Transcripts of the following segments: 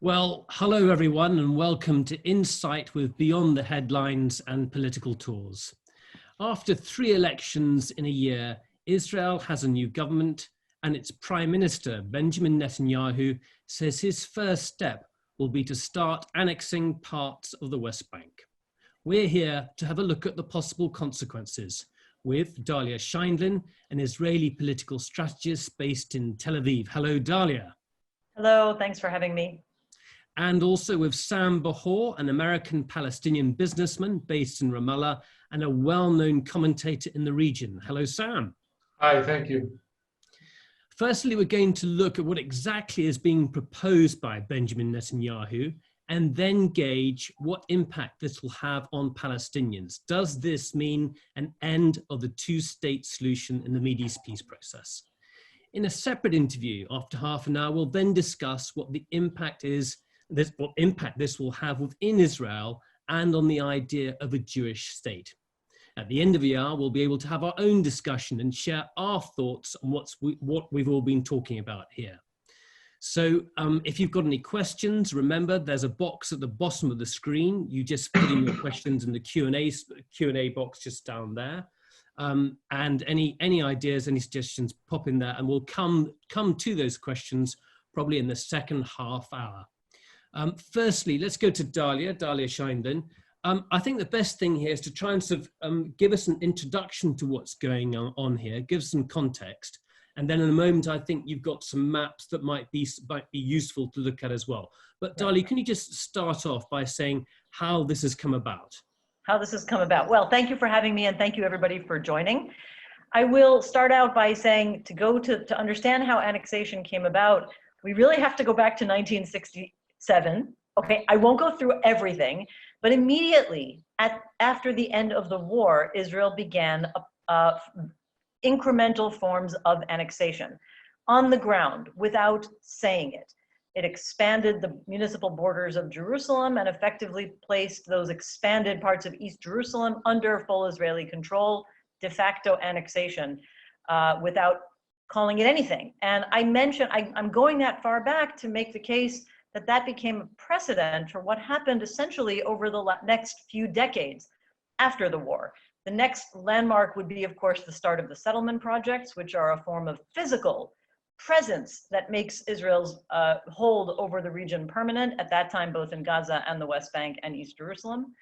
Well, hello everyone and welcome to Insight with Beyond the Headlines and Political Tours. After 3 elections in a year, Israel has a new government and its Prime Minister, Benjamin Netanyahu, says his first step will be to start annexing parts of the West Bank. We're here to have a look at the possible consequences with Dahlia Scheindlin, an Israeli political strategist based in Tel Aviv. Hello, Dahlia. Hello, thanks for having me. And also with Sam Bahour, an American Palestinian businessman based in Ramallah and a well-known commentator in the region. Hello, Sam. Hi, thank you. Firstly, we're going to look at what exactly is being proposed by Benjamin Netanyahu and then gauge what impact this will have on Palestinians. Does this mean an end of the two-state solution in the Mideast peace process? In a separate interview after half an hour, we'll then discuss what the impact is, what impact this will have within Israel and on the idea of a Jewish state. At the end of the hour, we'll be able to have our own discussion and share our thoughts on what we've all been talking about here. So if you've got any questions, remember there's a box at the bottom of the screen. You just put in your questions in the Q&A box just down there. And any ideas, any suggestions, pop in there and we'll come to those questions probably in the second half hour. Firstly, let's go to Dahlia Scheindlin. I think the best thing here is to try and sort of give us an introduction to what's going on here, give some context, and then in a moment I think you've got some maps that might be useful to look at as well. But Dahlia, can you just start off by saying how this has come about? How this has come about. Well, thank you for having me and thank you everybody for joining. I will start out by saying to understand how annexation came about, we really have to go back to 1967. Okay, I won't go through everything, but immediately after the end of the war, Israel began incremental forms of annexation on the ground without saying it. It expanded the municipal borders of Jerusalem and effectively placed those expanded parts of East Jerusalem under full Israeli control, de facto annexation, without calling it anything. And I'm going that far back to make the case that became a precedent for what happened essentially over the next few decades after the war. The next landmark would be, of course, the start of the settlement projects, which are a form of physical presence that makes Israel's hold over the region permanent, at that time both in Gaza and the West Bank and East Jerusalem.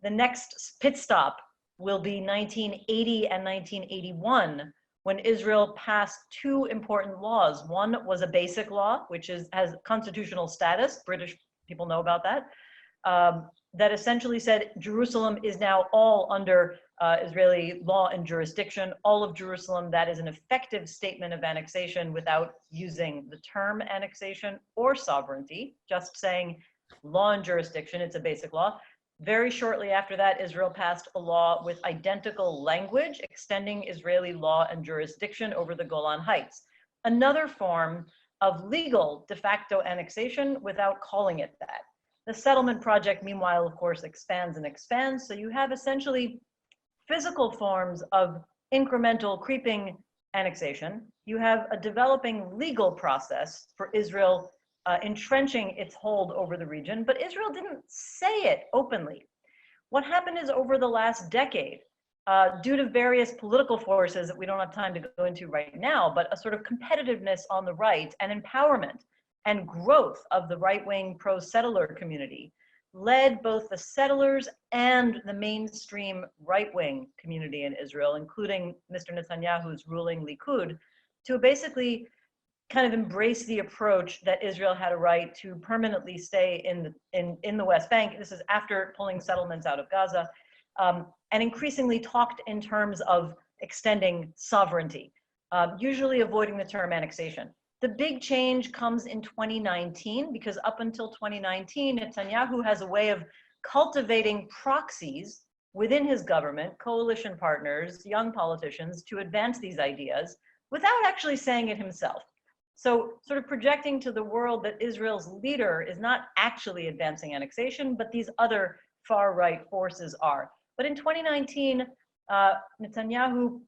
The next pit stop will be 1980 and 1981, when Israel passed 2 important laws. One was a basic law, which has constitutional status, British people know about that, that essentially said Jerusalem is now all under Israeli law and jurisdiction. All of Jerusalem, that is an effective statement of annexation without using the term annexation or sovereignty, just saying law and jurisdiction, it's a basic law. Very shortly after that, Israel passed a law with identical language, extending Israeli law and jurisdiction over the Golan Heights. Another form of legal de facto annexation without calling it that. The settlement project, meanwhile, of course, expands and expands. So you have essentially physical forms of incremental creeping annexation. You have a developing legal process for Israel entrenching its hold over the region, but Israel didn't say it openly. What happened is over the last decade, due to various political forces that we don't have time to go into right now, but a sort of competitiveness on the right and empowerment and growth of the right-wing pro-settler community led both the settlers and the mainstream right-wing community in Israel, including Mr. Netanyahu's ruling Likud, to basically kind of embrace the approach that Israel had a right to permanently stay in the West Bank. This is after pulling settlements out of Gaza, and increasingly talked in terms of extending sovereignty, usually avoiding the term annexation. The big change comes in 2019, because up until 2019, Netanyahu has a way of cultivating proxies within his government, coalition partners, young politicians, to advance these ideas without actually saying it himself. So sort of projecting to the world that Israel's leader is not actually advancing annexation, but these other far-right forces are. But in 2019, Netanyahu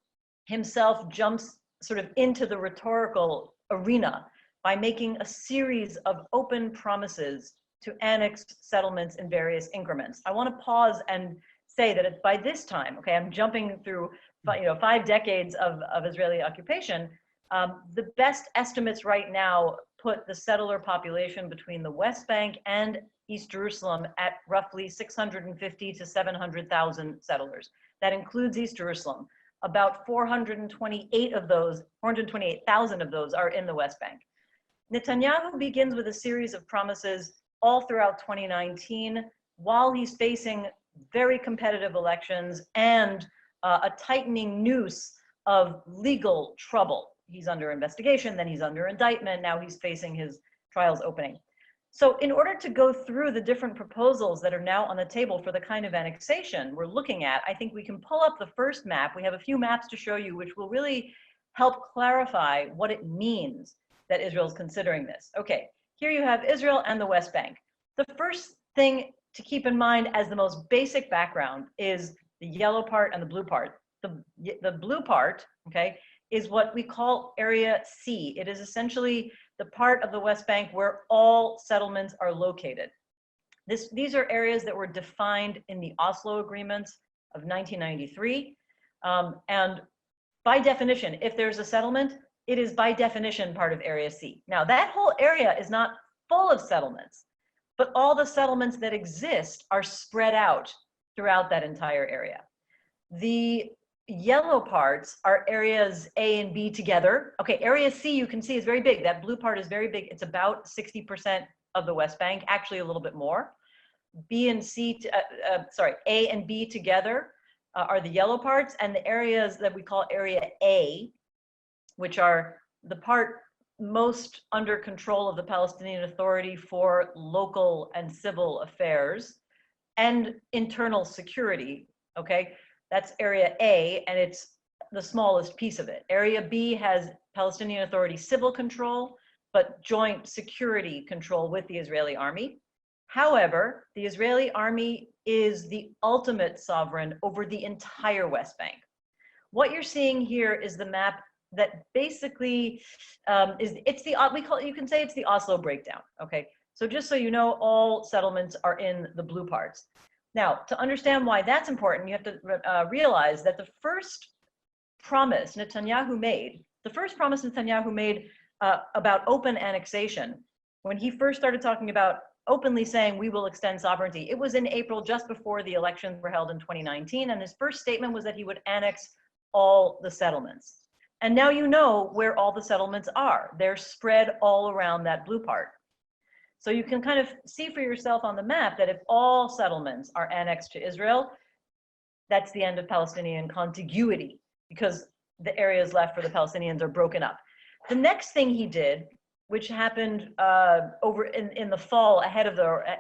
himself jumps sort of into the rhetorical arena by making a series of open promises to annex settlements in various increments. I want to pause and say that by this time, okay, I'm jumping through 5 decades of Israeli occupation. The best estimates right now put the settler population between the West Bank and East Jerusalem at roughly 650 to 700,000 settlers. That includes East Jerusalem. About 428,000 of those are in the West Bank. Netanyahu begins with a series of promises all throughout 2019 while he's facing very competitive elections and a tightening noose of legal trouble. He's under investigation, then he's under indictment, now he's facing his trials opening. So in order to go through the different proposals that are now on the table for the kind of annexation we're looking at, I think we can pull up the first map. We have a few maps to show you which will really help clarify what it means that Israel's considering this. Okay, here you have Israel and the West Bank. The first thing to keep in mind as the most basic background is the yellow part and the blue part. The blue part, okay, is what we call Area C. It is essentially the part of the West Bank where all settlements are located. These are areas that were defined in the Oslo agreements of 1993. And by definition, if there's a settlement, it is by definition part of Area C. Now, that whole area is not full of settlements, but all the settlements that exist are spread out throughout that entire area. The yellow parts are areas A and B together. Okay, Area C you can see is very big. That blue part is very big. It's about 60% of the West Bank, actually a little bit more. A and B together are the yellow parts, and the areas that we call Area A, which are the part most under control of the Palestinian Authority for local and civil affairs and internal security, okay? That's Area A, and it's the smallest piece of it. Area B has Palestinian Authority civil control, but joint security control with the Israeli army. However, the Israeli army is the ultimate sovereign over the entire West Bank. What you're seeing here is the map that basically you can say it's the Oslo breakdown, okay? So just so you know, all settlements are in the blue parts. Now, to understand why that's important, you have to realize that the first promise Netanyahu made about open annexation, when he first started talking about openly saying we will extend sovereignty, it was in April, just before the elections were held in 2019, and his first statement was that he would annex all the settlements. And now you know where all the settlements are. They're spread all around that blue part. So you can kind of see for yourself on the map that if all settlements are annexed to Israel, that's the end of Palestinian contiguity, because the areas left for the Palestinians are broken up. The next thing he did, which happened over in the fall,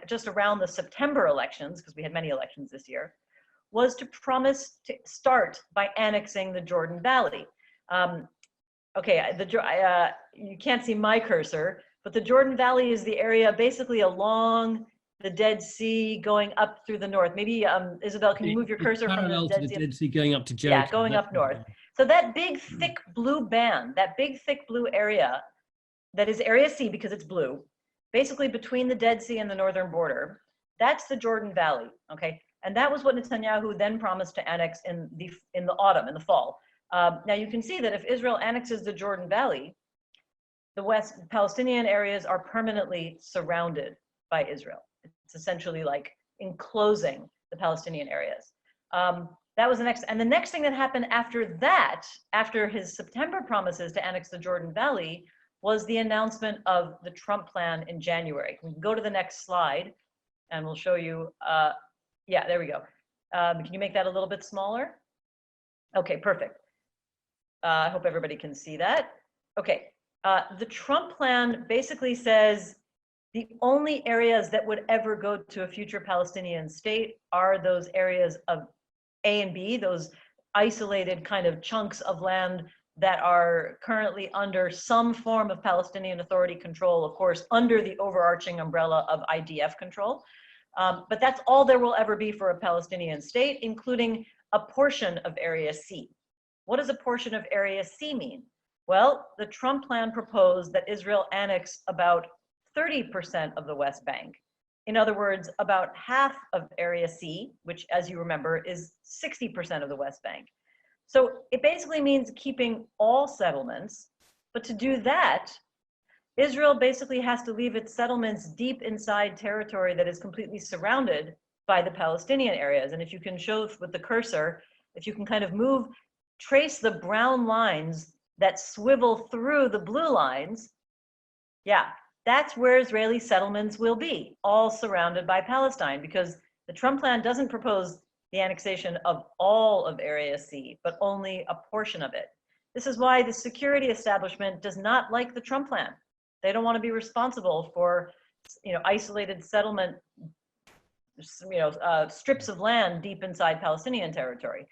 just around the September elections, because we had many elections this year, was to promise to start by annexing the Jordan Valley. You can't see my cursor, but the Jordan Valley is the area basically along the Dead Sea going up through the north. Maybe, Isabel, can you move your cursor from the Dead Sea going up to Jericho? Yeah, going up north. So that big, thick blue band, that big, thick blue area, that is Area C because it's blue, basically between the Dead Sea and the northern border, that's the Jordan Valley, okay? And that was what Netanyahu then promised to annex in the autumn, in the fall. Now you can see that if Israel annexes the Jordan Valley, the West Palestinian areas are permanently surrounded by Israel. It's essentially like enclosing the Palestinian areas. That was the next, and the next thing that happened after that, after his September promises to annex the Jordan Valley, was the announcement of the Trump plan in January. We can go to the next slide and we'll show you, yeah, there we go. Can you make that a little bit smaller? Okay, perfect. I hope everybody can see that. Okay, the Trump plan basically says the only areas that would ever go to a future Palestinian state are those areas of A and B, those isolated kind of chunks of land that are currently under some form of Palestinian Authority control, of course, under the overarching umbrella of IDF control. But that's all there will ever be for a Palestinian state, including a portion of Area C. What does a portion of Area C mean? Well, the Trump plan proposed that Israel annex about 30% of the West Bank. In other words, about half of Area C, which, as you remember, is 60% of the West Bank. So it basically means keeping all settlements, but to do that, Israel basically has to leave its settlements deep inside territory that is completely surrounded by the Palestinian areas. And if you can show with the cursor, if you can kind of trace the brown lines that swivel through the blue lines, yeah, that's where Israeli settlements will be, all surrounded by Palestine, because the Trump plan doesn't propose the annexation of all of Area C, but only a portion of it. This is why the security establishment does not like the Trump plan. They don't want to be responsible for, isolated settlement, strips of land deep inside Palestinian territory.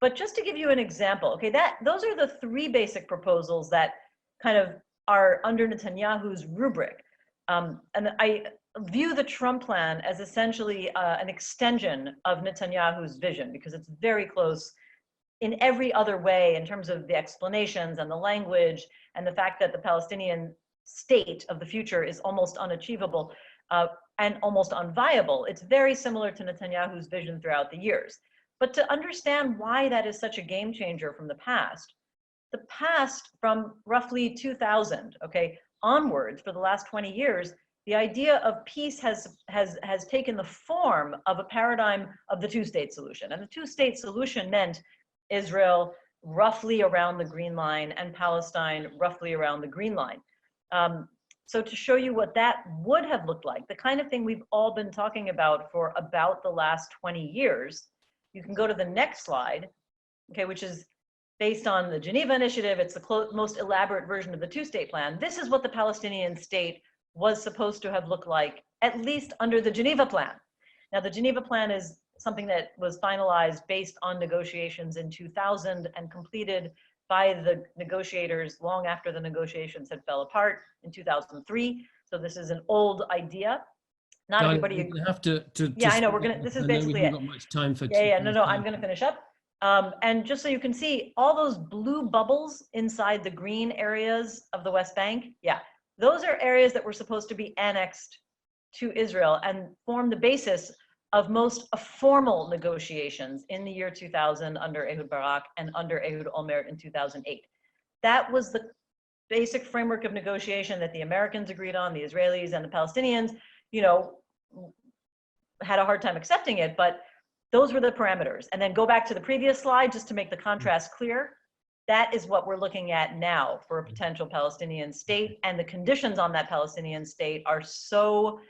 But just to give you an example, okay, those are the three basic proposals that kind of are under Netanyahu's rubric. And I view the Trump plan as essentially an extension of Netanyahu's vision, because it's very close in every other way in terms of the explanations and the language and the fact that the Palestinian state of the future is almost unachievable and almost unviable. It's very similar to Netanyahu's vision throughout the years. But to understand why that is such a game changer from the past from roughly 2000, okay, onwards for the last 20 years, the idea of peace has taken the form of a paradigm of the two-state solution. And the two-state solution meant Israel roughly around the Green Line and Palestine roughly around the Green Line. So to show you what that would have looked like, the kind of thing we've all been talking about for about the last 20 years, you can go to the next slide, okay, which is based on the Geneva Initiative. It's the most elaborate version of the two-state plan. This is what the Palestinian state was supposed to have looked like, at least under the Geneva plan. Now, the Geneva plan is something that was finalized based on negotiations in 2000 and completed by the negotiators long after the negotiations had fell apart in 2003. So this is an old idea. Not Dahlia, everybody. you have to. Yeah, I know. This is basically it. Got much time for. Yeah. No. I'm going to finish up. And just so you can see, all those blue bubbles inside the green areas of the West Bank, yeah, those are areas that were supposed to be annexed to Israel and form the basis of most formal negotiations in the year 2000 under Ehud Barak and under Ehud Olmert in 2008. That was the basic framework of negotiation that the Americans agreed on, the Israelis and the Palestinians, had a hard time accepting it, but those were the parameters. And then go back to the previous slide just to make the contrast clear. That is what we're looking at now for a potential Palestinian state. And the conditions on that Palestinian state are so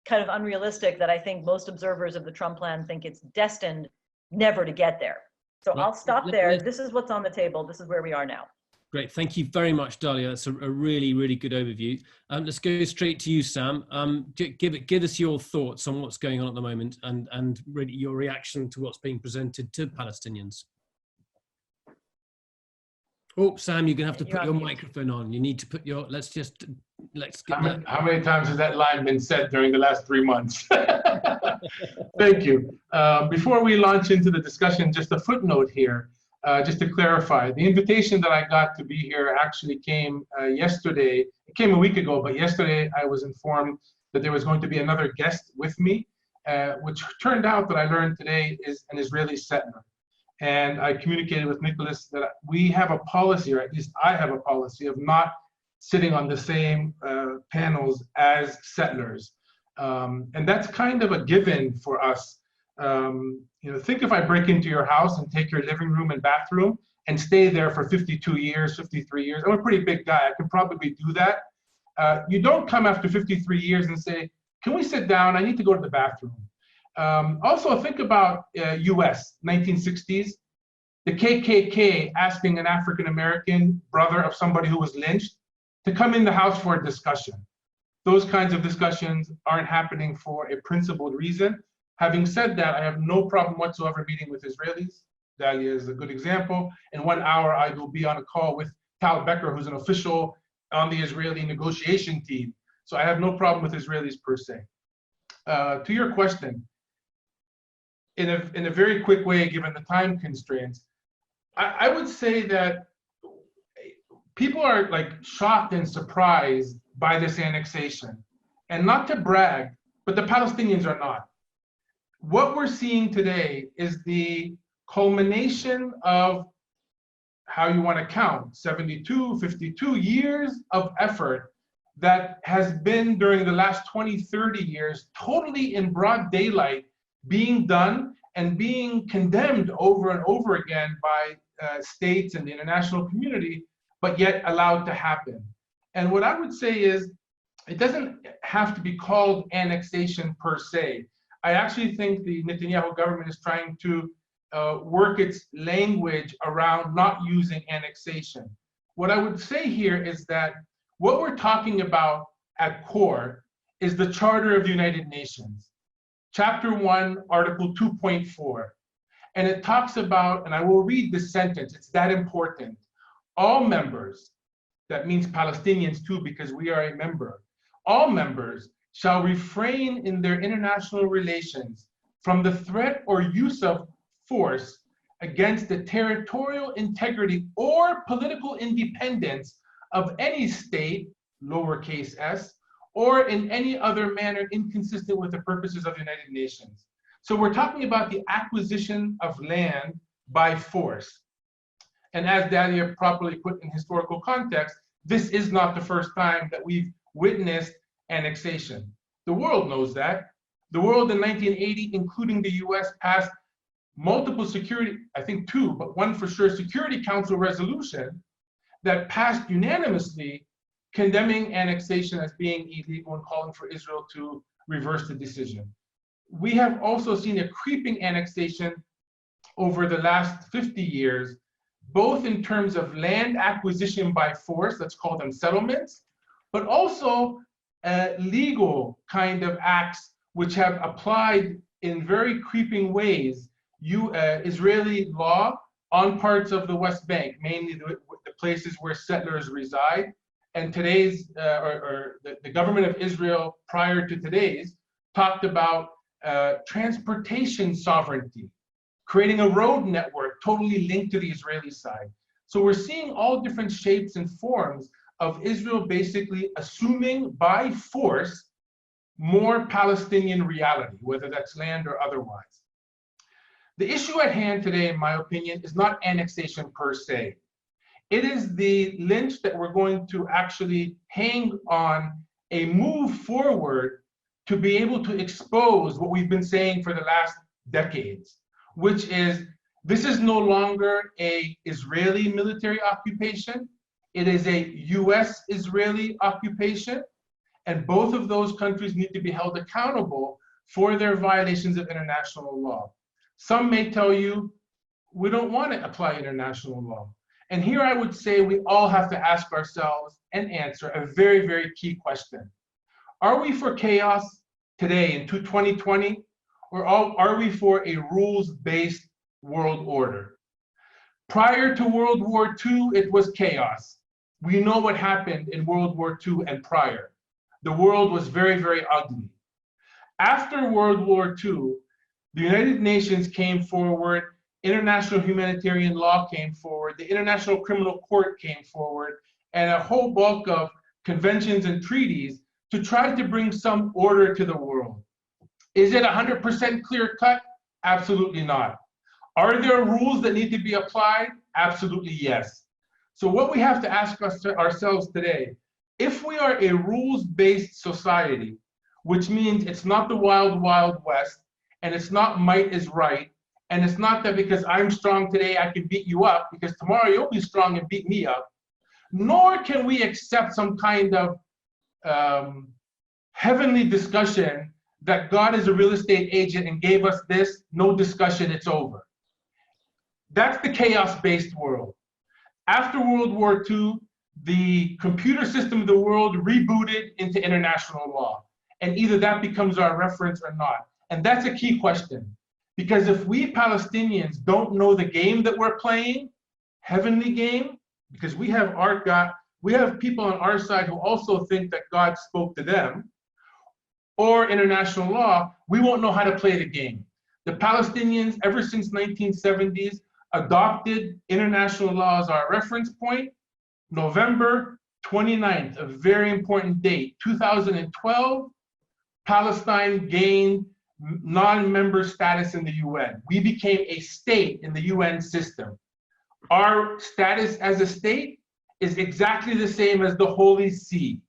kind of unrealistic that I think most observers of the Trump plan think it's destined never to get there. So I'll stop there. This is what's on the table. This is where we are now. Great. Thank you very much, Dahlia. That's a really, really good overview. Let's go straight to you, Sam. Give us your thoughts on what's going on at the moment and really your reaction to what's being presented to Palestinians. Oh, Sam, you're going to have to put your microphone on. You need to put your, let's get how many times has that line been said during the last 3 months? Thank you. Before we launch into the discussion, just a footnote here, just to clarify. The invitation that I got to be here actually came yesterday. It came a week ago, but yesterday I was informed that there was going to be another guest with me, which turned out that I learned today is an Israeli settler. And I communicated with Nicholas that we have a policy, or at least I have a policy, of not sitting on the same panels as settlers. And that's kind of a given for us. Think if I break into your house and take your living room and bathroom and stay there for 52 years, 53 years. I'm a pretty big guy. I could probably do that. You don't come after 53 years and say, can we sit down? I need to go to the bathroom. Also, think about US, 1960s. The KKK asking an African-American brother of somebody who was lynched to come in the house for a discussion. Those kinds of discussions aren't happening for a principled reason. Having said that, I have no problem whatsoever meeting with Israelis. Dahlia is a good example. In 1 hour, I will be on a call with Tal Becker, who's an official on the Israeli negotiation team. So I have no problem with Israelis per se. To your question, in a very quick way, given the time constraints, I would say that people are like shocked and surprised by this annexation. And not to brag, but the Palestinians are not. What we're seeing today is the culmination of, how you want to count, 72, 52 years of effort that has been during the last 20, 30 years, totally in broad daylight, being done and being condemned over and over again by states and the international community, but yet allowed to happen. And what I would say is, it doesn't have to be called annexation per se. I actually think the Netanyahu government is trying to work its language around not using annexation. What I would say here is that what we're talking about at core is the Charter of the United Nations, Chapter 1, Article 2.4. And it talks about, and I will read this sentence, it's that important. All members, that means Palestinians too, because we are a member, all members shall refrain in their international relations from the threat or use of force against the territorial integrity or political independence of any state, lowercase s, or in any other manner inconsistent with the purposes of the United Nations. So we're talking about the acquisition of land by force. And as Dahlia properly put in historical context, this is not the first time that we've witnessed annexation. The world knows that. The world in 1980, including the US, passed multiple security, I think two, but one for sure, Security Council resolution that passed unanimously condemning annexation as being illegal and calling for Israel to reverse the decision. We have also seen a creeping annexation over the last 50 years, both in terms of land acquisition by force, let's call them settlements, but also legal kind of acts which have applied in very creeping ways Israeli law on parts of the West Bank, mainly the places where settlers reside. And today's, the government of Israel prior to today's, talked about transportation sovereignty, creating a road network totally linked to the Israeli side. So we're seeing all different shapes and forms of Israel basically assuming by force more Palestinian reality, whether that's land or otherwise. The issue at hand today, in my opinion, is not annexation per se. It is the lynch that we're going to actually hang on a move forward to be able to expose what we've been saying for the last decades, which is this is no longer an Israeli military occupation. It is a US-Israeli occupation, and both of those countries need to be held accountable for their violations of international law. Some may tell you, we don't want to apply international law. And here I would say we all have to ask ourselves and answer a very, very key question. Are we for chaos today in 2020, or are we for a rules-based world order? Prior to World War II, it was chaos. We know what happened in World War II and prior. The world was very, very ugly. After World War II, the United Nations came forward, international humanitarian law came forward, the International Criminal Court came forward, and a whole bulk of conventions and treaties to try to bring some order to the world. Is it 100% clear cut? Absolutely not. Are there rules that need to be applied? Absolutely yes. So what we have to ask ourselves today, if we are a rules-based society, which means it's not the wild, wild west, and it's not might is right, and it's not that because I'm strong today, I can beat you up, because tomorrow you'll be strong and beat me up, nor can we accept some kind of heavenly discussion that God is a real estate agent and gave us this, no discussion, it's over. That's the chaos-based world. After World War II, the computer system of the world rebooted into international law. And either that becomes our reference or not. And that's a key question. Because if we Palestinians don't know the game that we're playing, heavenly game, because we have our God, we have people on our side who also think that God spoke to them, or international law, we won't know how to play the game. The Palestinians, ever since 1970s, adopted international law as our reference point, November 29th, a very important date, 2012, Palestine gained non-member status in the UN. We became a state in the UN system. Our status as a state is exactly the same as the Holy See.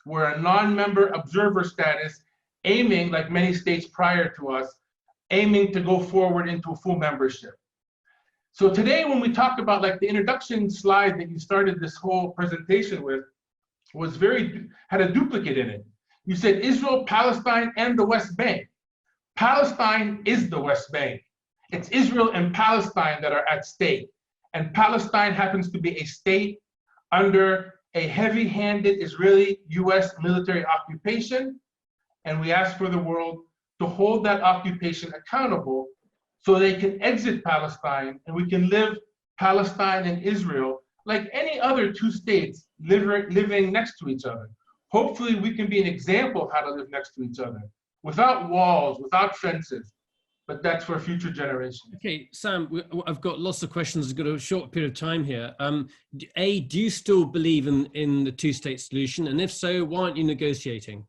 We're a non-member observer status, aiming, like many states prior to us, aiming to go forward into full membership. So today, when we talk about, like, the introduction slide that you started this whole presentation with, had a duplicate in it. You said Israel, Palestine, and the West Bank. Palestine is the West Bank. It's Israel and Palestine that are at stake. And Palestine happens to be a state under a heavy-handed Israeli US military occupation. And we ask for the world to hold that occupation accountable so they can exit Palestine and we can live Palestine and Israel like any other two states living next to each other. Hopefully we can be an example of how to live next to each other, without walls, without fences, but that's for future generations. Okay, Sam, I've got lots of questions. I've got a short period of time here. A, do you still believe in the two-state solution? And if so, why aren't you negotiating?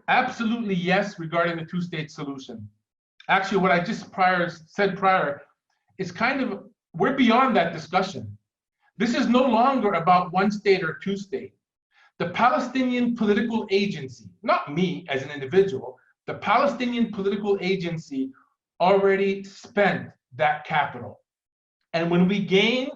Absolutely yes, regarding the two-state solution. Actually, what I just said prior is kind of, we're beyond that discussion. This is no longer about one state or two state. The Palestinian political agency, not me as an individual, the Palestinian political agency already spent that capital. And when we gained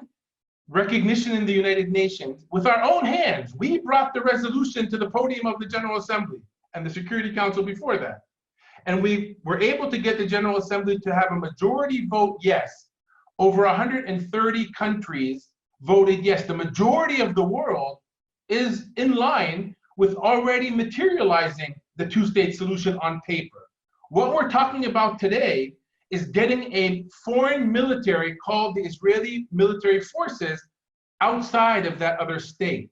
recognition in the United Nations, with our own hands, we brought the resolution to the podium of the General Assembly and the Security Council before that. And we were able to get the General Assembly to have a majority vote yes. Over 130 countries voted yes. The majority of the world is in line with already materializing the two-state solution on paper. What we're talking about today is getting a foreign military called the Israeli military forces outside of that other state.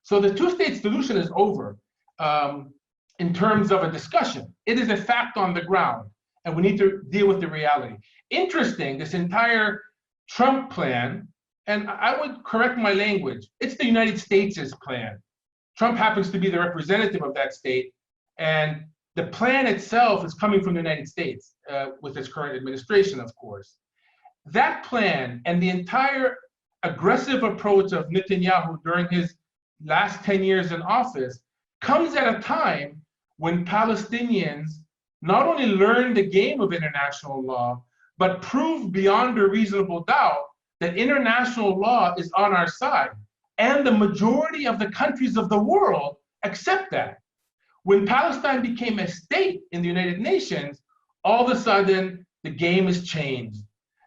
So the two-state solution is over. In terms of a discussion, it is a fact on the ground, and we need to deal with the reality. Interesting, this entire Trump plan, and I would correct my language, it's the United States' plan. Trump happens to be the representative of that state, and the plan itself is coming from the United States with its current administration, of course. That plan and the entire aggressive approach of Netanyahu during his last 10 years in office comes at a time when Palestinians not only learn the game of international law, but prove beyond a reasonable doubt that international law is on our side. And the majority of the countries of the world accept that. When Palestine became a state in the United Nations, all of a sudden the game has changed.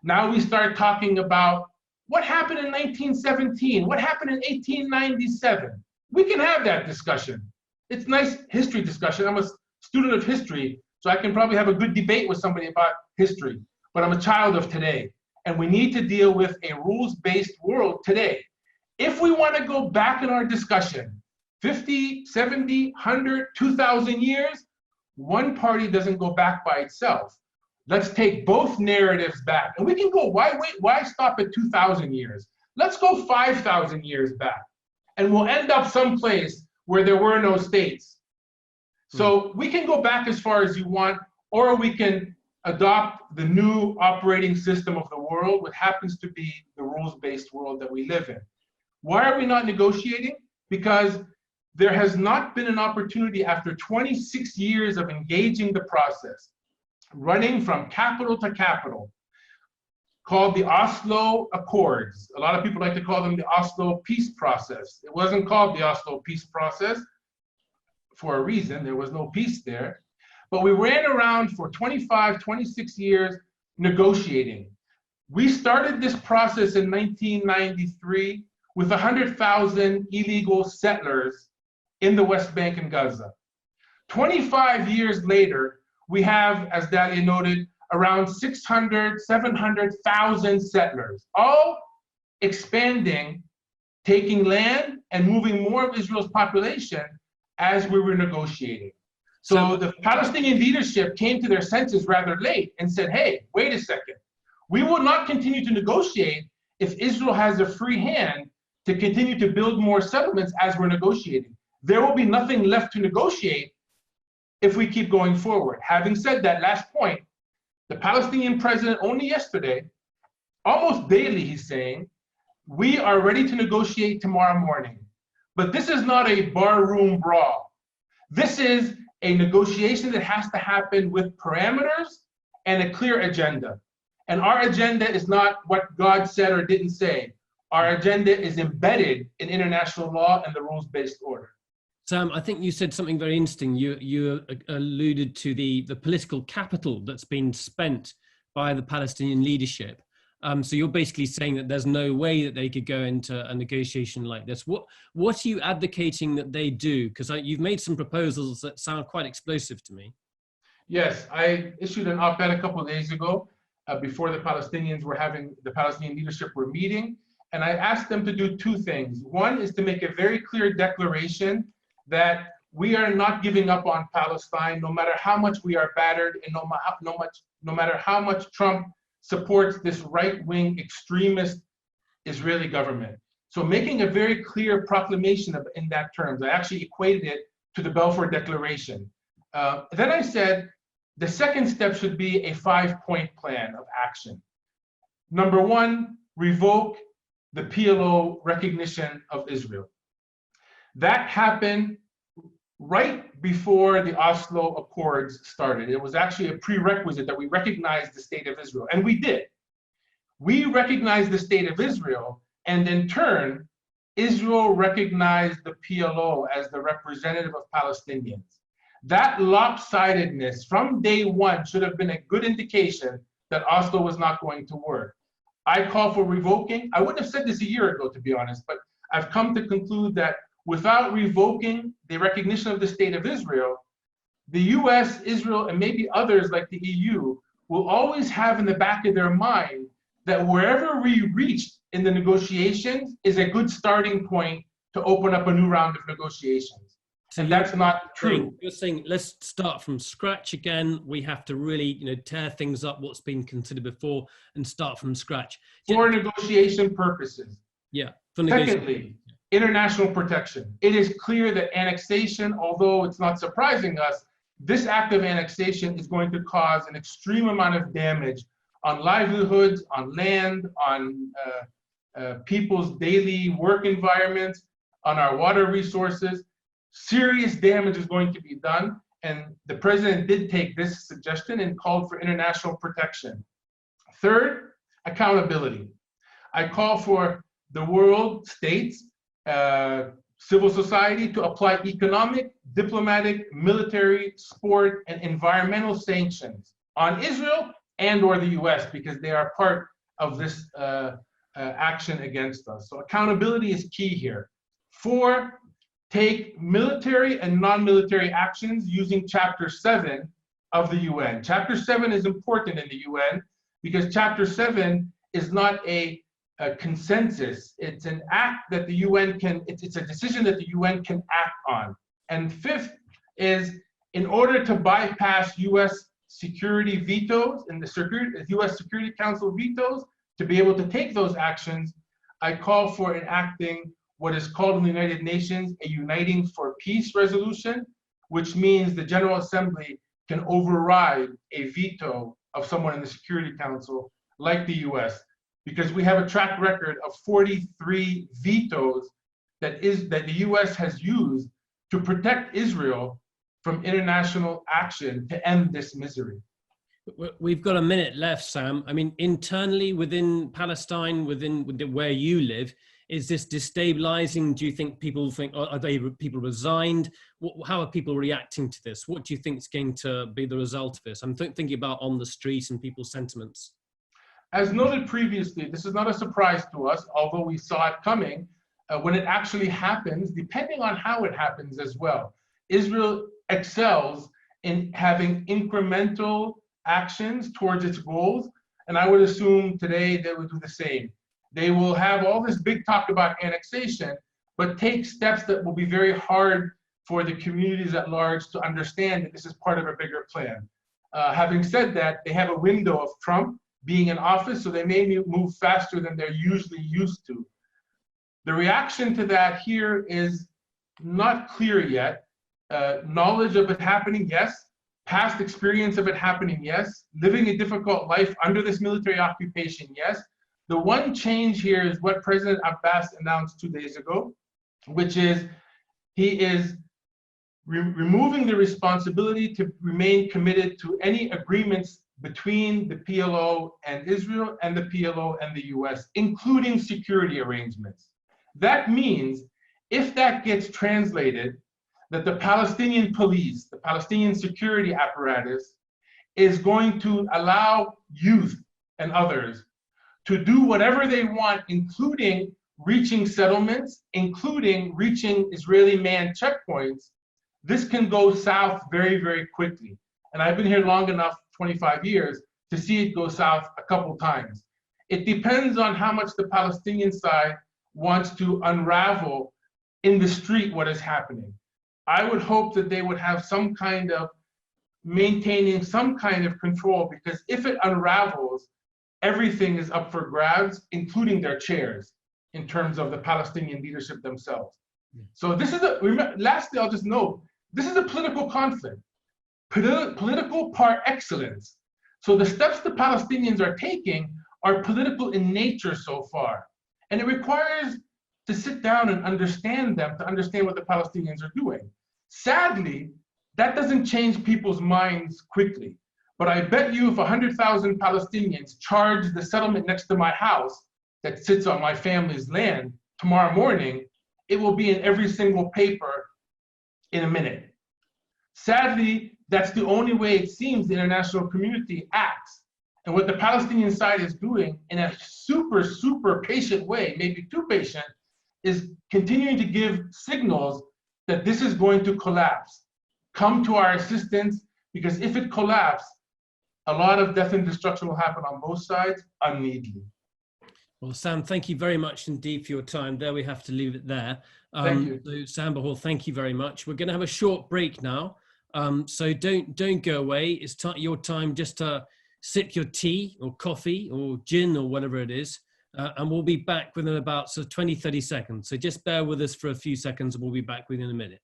Now we start talking about what happened in 1917, what happened in 1897. We can have that discussion. It's nice history discussion. I'm a student of history, so I can probably have a good debate with somebody about history, but I'm a child of today. And we need to deal with a rules-based world today. If we want to go back in our discussion, 50, 70, 100, 2,000 years, one party doesn't go back by itself. Let's take both narratives back. And we can go, why stop at 2,000 years? Let's go 5,000 years back. And we'll end up someplace where there were no states. So we can go back as far as you want, or we can adopt the new operating system of the world, which happens to be the rules-based world that we live in. Why are we not negotiating? Because there has not been an opportunity after 26 years of engaging the process, running from capital to capital, called the Oslo Accords. A lot of people like to call them the Oslo Peace Process. It wasn't called the Oslo Peace Process for a reason. There was no peace there. But we ran around for 25, 26 years negotiating. We started this process in 1993 with 100,000 illegal settlers in the West Bank and Gaza. 25 years later, we have, as Dahlia noted, around 600, 700,000 settlers, all expanding, taking land and moving more of Israel's population as we were negotiating. So the Palestinian leadership came to their senses rather late and said, hey, wait a second. We will not continue to negotiate if Israel has a free hand to continue to build more settlements as we're negotiating. There will be nothing left to negotiate if we keep going forward. Having said that, last point, the Palestinian president only yesterday, almost daily, he's saying, we are ready to negotiate tomorrow morning. But this is not a barroom brawl. This is a negotiation that has to happen with parameters and a clear agenda. And our agenda is not what God said or didn't say. Our agenda is embedded in international law and the rules-based order. Sam, I think you said something very interesting. You alluded to the political capital that's been spent by the Palestinian leadership. So you're basically saying that there's no way that they could go into a negotiation like this. What are you advocating that they do? Because you've made some proposals that sound quite explosive to me. Yes, I issued an op-ed a couple of days ago before the Palestinian leadership were meeting. And I asked them to do two things. One is to make a very clear declaration that we are not giving up on Palestine, no matter how much we are battered and no matter how much Trump supports this right-wing extremist Israeli government. So making a very clear proclamation in that terms. I actually equated it to the Balfour Declaration. Then I said, the second step should be a 5-point plan of action. Number one, revoke the PLO recognition of Israel. That happened right before the Oslo Accords started. It was actually a prerequisite that we recognize the state of Israel, and we did. We recognized the state of Israel, and in turn, Israel recognized the PLO as the representative of Palestinians. That lopsidedness from day one should have been a good indication that Oslo was not going to work. I call for revoking. I wouldn't have said this a year ago, to be honest, but I've come to conclude that without revoking the recognition of the state of Israel, the US, Israel, and maybe others like the EU will always have in the back of their mind that wherever we reach in the negotiations is a good starting point to open up a new round of negotiations. So and that's not true. You're saying, let's start from scratch again. We have to really, tear things up, what's been considered before, and start from scratch. For negotiation purposes. Yeah. Secondly, international protection. It is clear that annexation, although it's not surprising us, this act of annexation is going to cause an extreme amount of damage on livelihoods, on land, on people's daily work environments, on our water resources. Serious damage is going to be done, and the president did take this suggestion and called for international protection. Third, accountability. I call for the world, states, civil society to apply economic, diplomatic, military, sport, and environmental sanctions on Israel and or the US, because they are part of this action against us. So accountability is key here. 4, take military and non-military actions using Chapter 7 of the UN. Chapter 7 is important in the UN because Chapter 7 is not a consensus. It's an act that the UN can, it's a decision that the UN can act on. And 5th is, in order to bypass US security vetoes and the US Security Council vetoes, to be able to take those actions, I call for enacting what is called in the United Nations a Uniting for Peace resolution, which means the General Assembly can override a veto of someone in the Security Council like the US, because we have a track record of 43 vetoes that the US has used to protect Israel from international action to end this misery. We've got a minute left, Sam. I mean, internally within Palestine, within where you live, is this destabilizing? Do you think people think, are people resigned? How are people reacting to this? What do you think is going to be the result of this? I'm thinking about on the street and people's sentiments. As noted previously, this is not a surprise to us, although we saw it coming. When it actually happens, depending on how it happens as well, Israel excels in having incremental actions towards its goals, and I would assume today they would do the same. They will have all this big talk about annexation, but take steps that will be very hard for the communities at large to understand that this is part of a bigger plan. Having said that, they have a window of Trump, being in office, so they may move faster than they're usually used to. The reaction to that here is not clear yet. Knowledge of it happening, yes. Past experience of it happening, yes. Living a difficult life under this military occupation, yes. The one change here is what President Abbas announced 2 days ago, which is he is removing the responsibility to remain committed to any agreements between the PLO and Israel and the PLO and the US, including security arrangements. That means if that gets translated, that the Palestinian police, the Palestinian security apparatus, is going to allow youth and others to do whatever they want, including reaching settlements, including reaching Israeli manned checkpoints, this can go south very, very quickly. And I've been here long enough, 25 years, to see it go south a couple times. It depends on how much the Palestinian side wants to unravel in the street what is happening. I would hope that they would have some kind of maintaining some kind of control, because if it unravels, everything is up for grabs, including their chairs, in terms of the Palestinian leadership themselves. So this is lastly, I'll just note, this is a political conflict, political par excellence. So the steps the Palestinians are taking are political in nature so far. And it requires to sit down and understand them, to understand what the Palestinians are doing. Sadly, that doesn't change people's minds quickly. But I bet you if 100,000 Palestinians charge the settlement next to my house that sits on my family's land tomorrow morning, it will be in every single paper in a minute. Sadly, that's the only way it seems the international community acts. And what the Palestinian side is doing in a super, super patient way, maybe too patient, is continuing to give signals that this is going to collapse. Come to our assistance, because if it collapses, a lot of death and destruction will happen on both sides unneedly. Well, Sam, thank you very much indeed for your time. There we have to leave it there. Thank you. So Sam Bahour, thank you very much. We're going to have a short break now. So don't go away. It's your time just to sip your tea or coffee or gin or whatever it is. And we'll be back within about 20, 30 seconds. So just bear with us for a few seconds and we'll be back within a minute.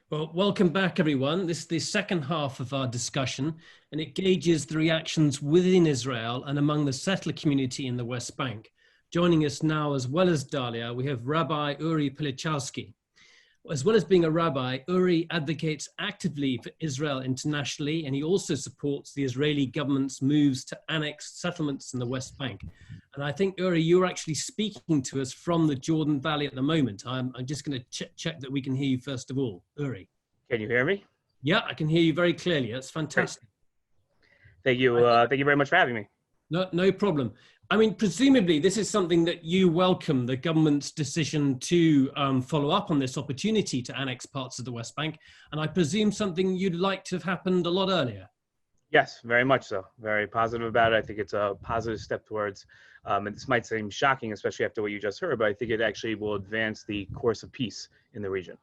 Well, welcome back, everyone. This is the second half of our discussion, and it gauges the reactions within Israel and among the settler community in the West Bank. Joining us now, as well as Dahlia, we have Rabbi Uri Pilichowski. As well as being a rabbi, Uri advocates actively for Israel internationally, and he also supports the Israeli government's moves to annex settlements in the West Bank. And I think, Uri, you're actually speaking to us from the Jordan Valley at the moment. I'm just going to check that we can hear you first of all. Uri. Can you hear me? Yeah, I can hear you very clearly. That's fantastic. Thank you. Thank you very much for having me. No problem. I mean, presumably this is something that you welcome, the government's decision to follow up on this opportunity to annex parts of the West Bank. And I presume something you'd like to have happened a lot earlier. Yes, very much so. Very positive about it. I think it's a positive step towards, and this might seem shocking, especially after what you just heard, but I think it actually will advance the course of peace in the region.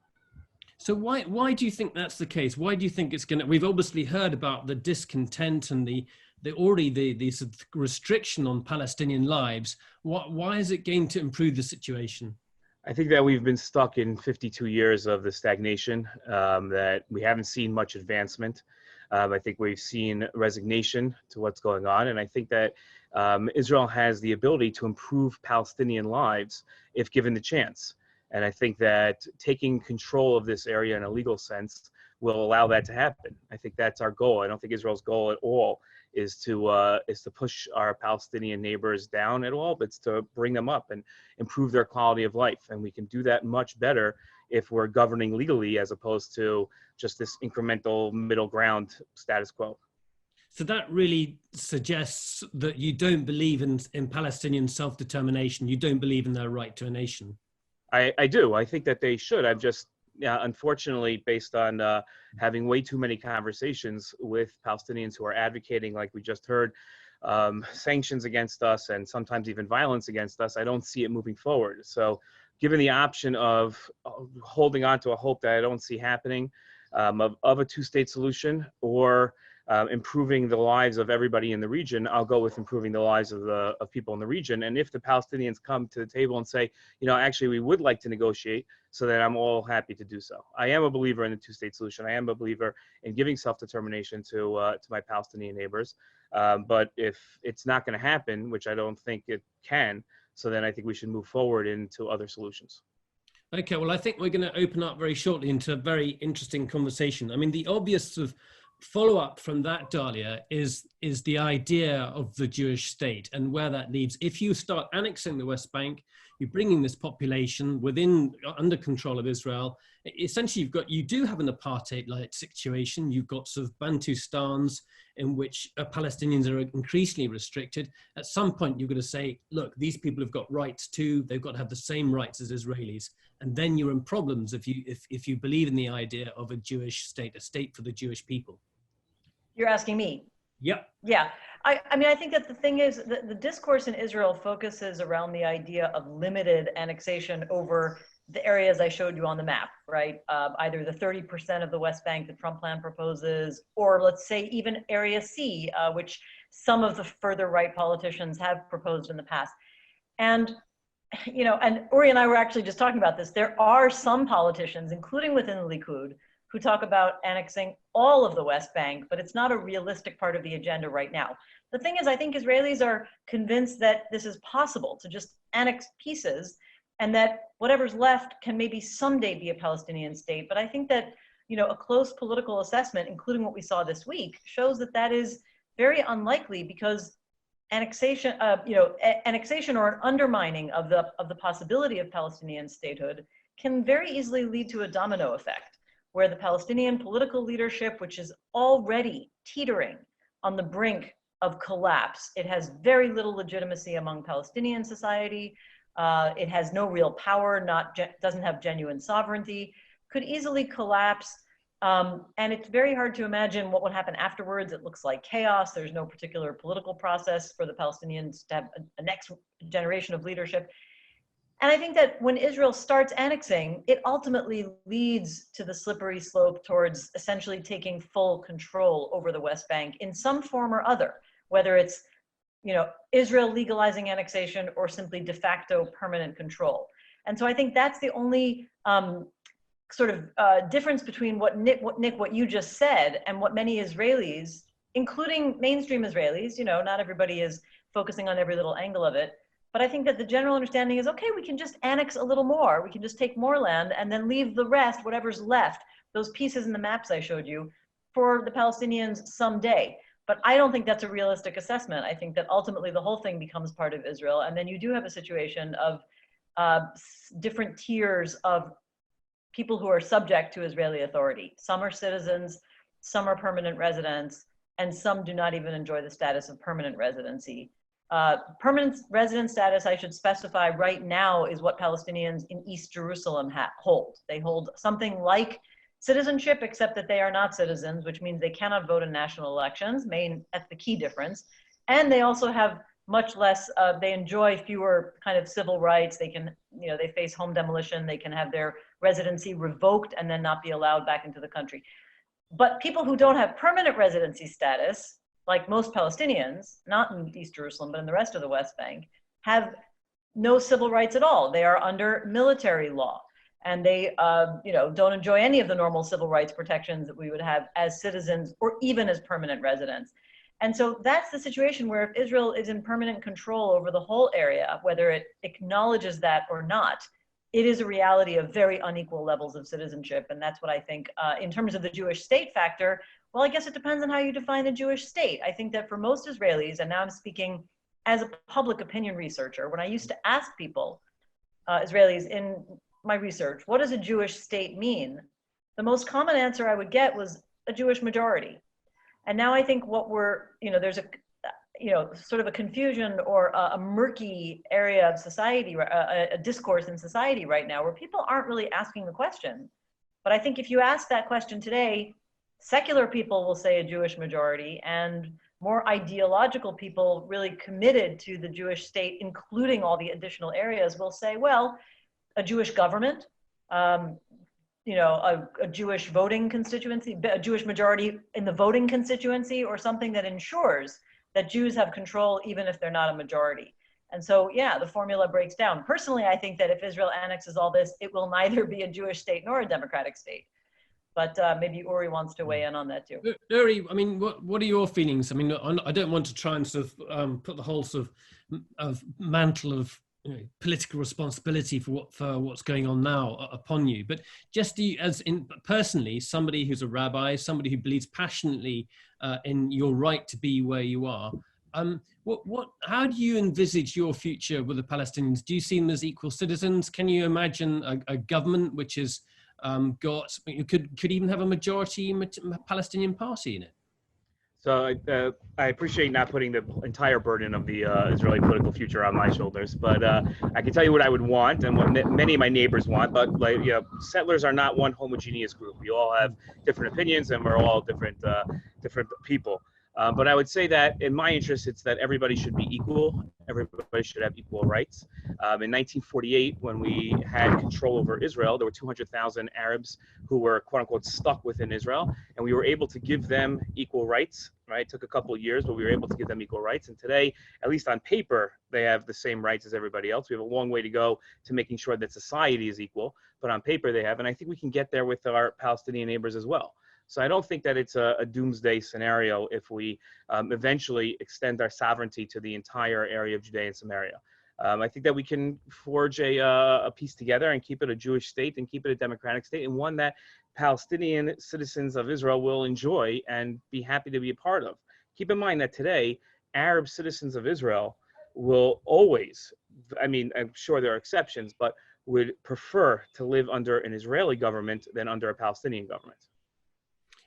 So why do you think that's the case? Why do you think it's going to, we've obviously heard about the discontent and the sort of restriction on Palestinian lives. Why is it going to improve the situation? I think that we've been stuck in 52 years of the stagnation, that we haven't seen much advancement. I think we've seen resignation to what's going on. And I think that Israel has the ability to improve Palestinian lives if given the chance. And I think that taking control of this area in a legal sense will allow that to happen. I think that's our goal. I don't think Israel's goal at all is to push our Palestinian neighbors down at all, but it's to bring them up and improve their quality of life. And we can do that much better if we're governing legally as opposed to just this incremental middle ground status quo. So that really suggests that you don't believe in Palestinian self-determination. You don't believe in their right to a nation. I do. I think that they should. I've just, unfortunately, based on having way too many conversations with Palestinians who are advocating, like we just heard, sanctions against us and sometimes even violence against us, I don't see it moving forward. So given the option of holding on to a hope that I don't see happening, of a two-state solution, or improving the lives of everybody in the region, I'll go with improving the lives of people in the region. And if the Palestinians come to the table and say, actually, we would like to negotiate, so that I'm all happy to do so. I am a believer in the two-state solution. I am a believer in giving self-determination to my Palestinian neighbors. But if it's not going to happen, which I don't think it can, so then I think we should move forward into other solutions. Okay, well, I think we're going to open up very shortly into a very interesting conversation. I mean, the obvious sort of follow-up from that, Dahlia, is the idea of the Jewish state and where that leads. If you start annexing the West Bank, you're bringing this population under control of Israel. Essentially, you do have an apartheid-like situation. You've got sort of Bantustans in which Palestinians are increasingly restricted. At some point, you're going to say, look, these people have got rights too. They've got to have the same rights as Israelis. And then you're in problems if you believe in the idea of a Jewish state, a state for the Jewish people. You're asking me? Yep. Yeah. I mean, I think that the thing is that the discourse in Israel focuses around the idea of limited annexation over the areas I showed you on the map, right? Either the 30% of the West Bank the Trump plan proposes, or let's say even Area C, which some of the further right politicians have proposed in the past. And, and Uri and I were actually just talking about this. There are some politicians, including within the Likud, who talk about annexing all of the West Bank, but it's not a realistic part of the agenda right now. The thing is, I think Israelis are convinced that this is possible to just annex pieces and that whatever's left can maybe someday be a Palestinian state. But I think that, a close political assessment, including what we saw this week, shows that that is very unlikely because annexation, annexation or an undermining of the possibility of Palestinian statehood can very easily lead to a domino effect, where the Palestinian political leadership, which is already teetering on the brink of collapse, it has very little legitimacy among Palestinian society. It has no real power, doesn't have genuine sovereignty, could easily collapse. And it's very hard to imagine what would happen afterwards. It looks like chaos. There's no particular political process for the Palestinians to have a next generation of leadership. And I think that when Israel starts annexing, it ultimately leads to the slippery slope towards essentially taking full control over the West Bank in some form or other, whether it's Israel legalizing annexation or simply de facto permanent control. And so I think that's the only difference between what you just said and what many Israelis, including mainstream Israelis, not everybody is focusing on every little angle of it. But I think that the general understanding is, okay, we can just annex a little more. We can just take more land and then leave the rest, whatever's left, those pieces in the maps I showed you, for the Palestinians someday. But I don't think that's a realistic assessment. I think that ultimately the whole thing becomes part of Israel. And then you do have a situation of different tiers of people who are subject to Israeli authority. Some are citizens, some are permanent residents, and some do not even enjoy the status of permanent residency. Permanent resident status, I should specify right now, is what Palestinians in East Jerusalem hold. They hold something like citizenship, except that they are not citizens, which means they cannot vote in national elections. That's the key difference. And they also have much less, they enjoy fewer kind of civil rights. They can, they face home demolition. They can have their residency revoked and then not be allowed back into the country. But people who don't have permanent residency status, like most Palestinians, not in East Jerusalem, but in the rest of the West Bank, have no civil rights at all. They are under military law. And they don't enjoy any of the normal civil rights protections that we would have as citizens or even as permanent residents. And so that's the situation where if Israel is in permanent control over the whole area, whether it acknowledges that or not, it is a reality of very unequal levels of citizenship. And that's what I think in terms of the Jewish state factor, well, I guess it depends on how you define the Jewish state. I think that for most Israelis, and now I'm speaking as a public opinion researcher, when I used to ask people, Israelis in my research, what does a Jewish state mean? The most common answer I would get was a Jewish majority. And now I think there's sort of a confusion or a murky area of society, a discourse in society right now where people aren't really asking the question. But I think if you ask that question today, secular people will say a Jewish majority, and more ideological people really committed to the Jewish state, including all the additional areas, will say, well, a Jewish government, you know, a Jewish voting constituency, a Jewish majority in the voting constituency, or something that ensures that Jews have control even if they're not a majority. And so, yeah, the formula breaks down. Personally, I think that if Israel annexes all this, it will neither be a Jewish state nor a democratic state. But maybe Uri wants to weigh in on that too. Uri, I mean, what are your feelings? I mean, I don't want to try and sort of put the whole sort of mantle of political responsibility for what's going on now upon you, but just personally, somebody who's a rabbi, somebody who believes passionately in your right to be where you are. How do you envisage your future with the Palestinians? Do you see them as equal citizens? Can you imagine a government which has could even have a majority Palestinian party in it? So I appreciate not putting the entire burden of the Israeli political future on my shoulders, but I can tell you what I would want and what many of my neighbors want. But settlers are not one homogeneous group. We all have different opinions, and we're all different people. But I would say that in my interest, it's that everybody should be equal. Everybody should have equal rights. In 1948, when we had control over Israel, there were 200,000 Arabs who were, quote unquote, stuck within Israel. And we were able to give them equal rights, right? It took a couple of years, but we were able to give them equal rights. And today, at least on paper, they have the same rights as everybody else. We have a long way to go to making sure that society is equal, but on paper they have. And I think we can get there with our Palestinian neighbors as well. So I don't think that it's a doomsday scenario if we eventually extend our sovereignty to the entire area of Judea and Samaria. I think that we can forge a peace together and keep it a Jewish state and keep it a democratic state, and one that Palestinian citizens of Israel will enjoy and be happy to be a part of. Keep in mind that today, Arab citizens of Israel will always, I mean, I'm sure there are exceptions, but would prefer to live under an Israeli government than under a Palestinian government.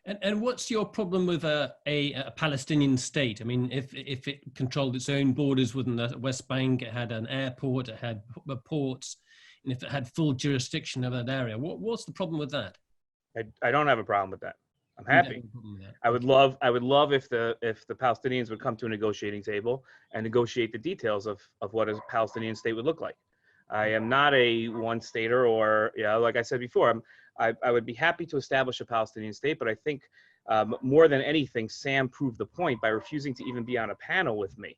And what's your problem with a Palestinian state? I mean, if it controlled its own borders within the West Bank, it had an airport, it had ports, and if it had full jurisdiction of that area, what's the problem with that? I don't have a problem with that. I'm happy. I would love if the Palestinians would come to a negotiating table and negotiate the details of what a Palestinian state would look like. I am not a one-stater, or like I said before, I would be happy to establish a Palestinian state, but I think more than anything, Sam proved the point by refusing to even be on a panel with me.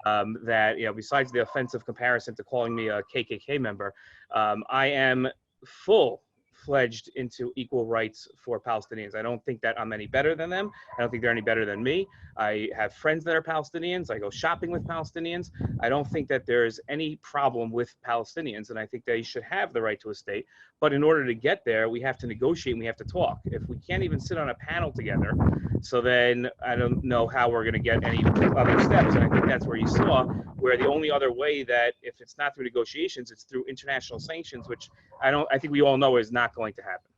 That, besides the offensive comparison to calling me a KKK member, I am full-fledged into equal rights for Palestinians. I don't think that I'm any better than them. I don't think they're any better than me. I have friends that are Palestinians. I go shopping with Palestinians. I don't think that there's any problem with Palestinians, and I think they should have the right to a state. But in order to get there, we have to negotiate and we have to talk. If we can't even sit on a panel together, so then I don't know how we're going to get any other steps. And I think that's where you saw where the only other way that, if it's not through negotiations, it's through international sanctions, which I think we all know is not going to happen.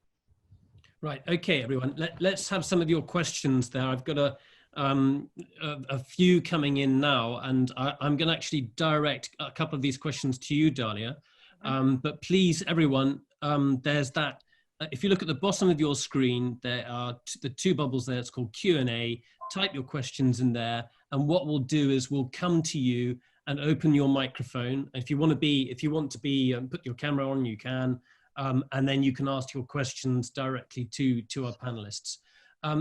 Right. Okay, everyone. Let's have some of your questions there. I've got a few coming in now, and I'm going to actually direct a couple of these questions to you, Dahlia. But please, everyone, there's that. If you look at the bottom of your screen, there are the two bubbles there. It's called Q&A. Type your questions in there, and what we'll do is we'll come to you and open your microphone. If you want to be, put your camera on, you can, and then you can ask your questions directly to our panelists.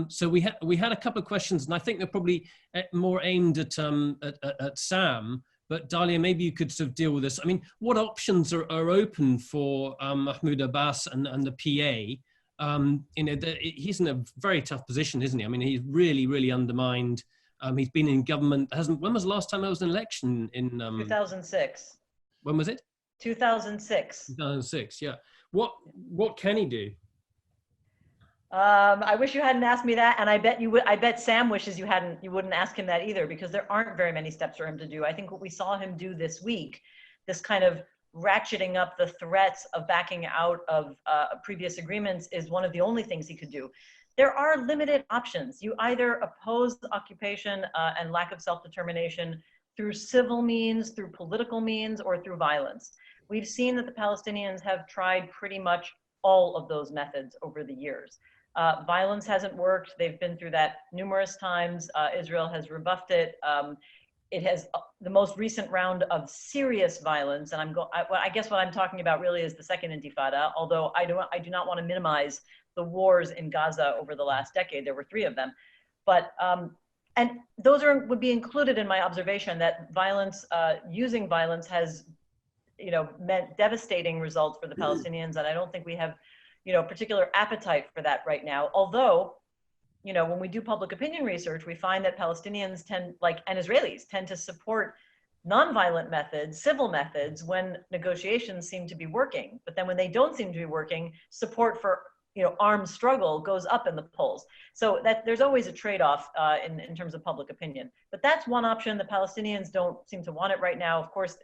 So we had a couple of questions, and I think they're probably more aimed at Sam. But Dahlia, maybe you could sort of deal with this. I mean, what options are open for Mahmoud Abbas and the PA? He's in a very tough position, isn't he? I mean, he's really, really undermined. He's been in government. When was the last time there was an election in 2006. When was it? 2006. 2006. Yeah. What can he do? I wish you hadn't asked me that, and I bet you would. I bet Sam wishes you wouldn't ask him that either, because there aren't very many steps for him to do. I think what we saw him do this week, this kind of ratcheting up the threats of backing out of previous agreements, is one of the only things he could do. There are limited options. You either oppose the occupation and lack of self-determination through civil means, through political means, or through violence. We've seen that the Palestinians have tried pretty much all of those methods over the years. Violence hasn't worked. They've been through that numerous times. Israel has rebuffed it. it has the most recent round of serious violence, and I guess what I'm talking about really is the second Intifada, although I do not want to minimize the wars in Gaza over the last decade. There were 3 of them. But, and those would be included in my observation that violence, using violence has, meant devastating results for the Palestinians. And I don't think we have, particular appetite for that right now. Although, when we do public opinion research, we find that Palestinians and Israelis tend to support nonviolent methods, civil methods, when negotiations seem to be working. But then when they don't seem to be working, support for armed struggle goes up in the polls. So that there's always a trade-off in terms of public opinion. But that's one option. The Palestinians don't seem to want it right now. Of course,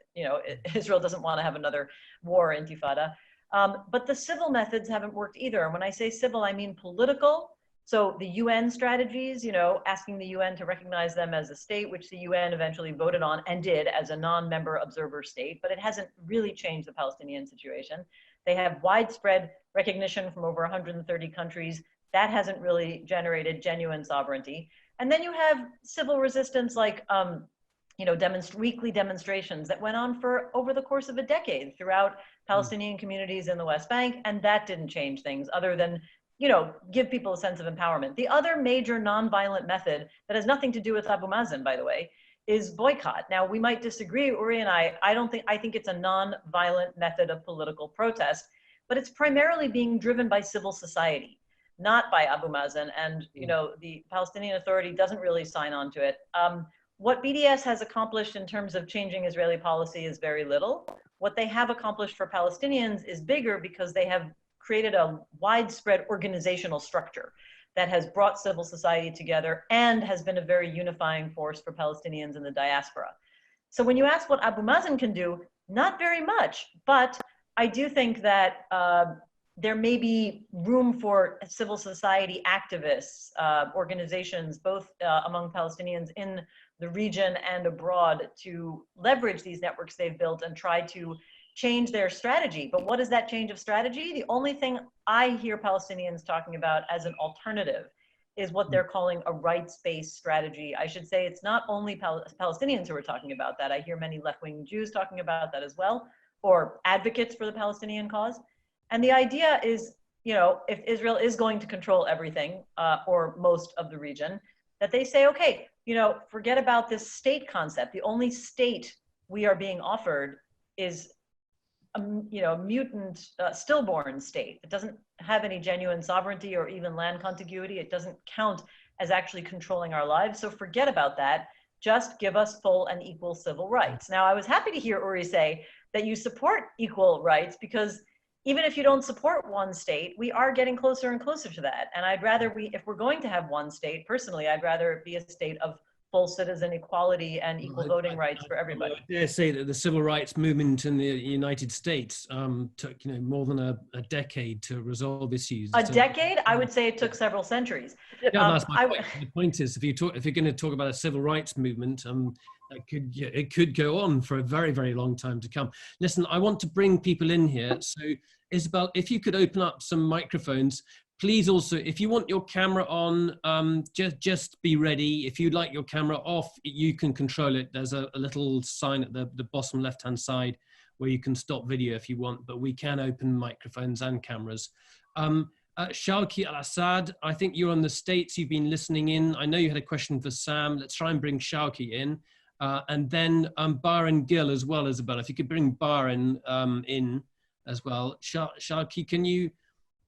Israel doesn't want to have another war, intifada. But the civil methods haven't worked either. And when I say civil, I mean political. So the UN strategies, asking the UN to recognize them as a state, which the UN eventually voted on and did as a non-member observer state, but it hasn't really changed the Palestinian situation. They have widespread recognition from over 130 countries. That hasn't really generated genuine sovereignty. And then you have civil resistance like, weekly demonstrations that went on for over the course of a decade throughout Palestinian communities in the West Bank. And that didn't change things other than, give people a sense of empowerment. The other major nonviolent method that has nothing to do with Abu Mazen, by the way, is boycott. Now, we might disagree, Uri and I think it's a non-violent method of political protest, but it's primarily being driven by civil society, not by Abu Mazen. And, the Palestinian Authority doesn't really sign on to it. What BDS has accomplished in terms of changing Israeli policy is very little. What they have accomplished for Palestinians is bigger because they have created a widespread organizational structure that has brought civil society together and has been a very unifying force for Palestinians in the diaspora. So when you ask what Abu Mazen can do, not very much, but I do think that there may be room for civil society activists, organizations, both among Palestinians in the region and abroad, to leverage these networks they've built and try to change their strategy. But what is that change of strategy? The only thing I hear Palestinians talking about as an alternative is what they're calling a rights-based strategy. I should say it's not only Palestinians who are talking about that. I hear many left-wing Jews talking about that as well, or advocates for the Palestinian cause. And the idea is, if Israel is going to control everything or most of the region, that they say, okay, forget about this state concept. The only state we are being offered is a mutant stillborn state. It doesn't have any genuine sovereignty or even land contiguity. It doesn't count as actually controlling our lives. So forget about that. Just give us full and equal civil rights. Now, I was happy to hear Uri say that you support equal rights, because even if you don't support one state, we are getting closer and closer to that. And I'd rather if we're going to have one state, personally, I'd rather it be a state of full citizen equality and equal voting rights for everybody. I dare say that the civil rights movement in the United States took more than a decade to resolve issues. A decade? I would say it took several centuries. Yeah, that's my point. The point is, if you're going to talk about a civil rights movement, it could go on for a very, very long time to come. Listen, I want to bring people in here. So, Isabel, if you could open up some microphones. Please also, if you want your camera on, just be ready. If you'd like your camera off, you can control it. There's a little sign at the bottom left-hand side where you can stop video if you want, but we can open microphones and cameras. Shawki Al-Assad, I think you're on the States. You've been listening in. I know you had a question for Sam. Let's try and bring Shawki in. And then Bahour Gill as well, Isabel. If you could bring Bahour in as well. Shawki, can you...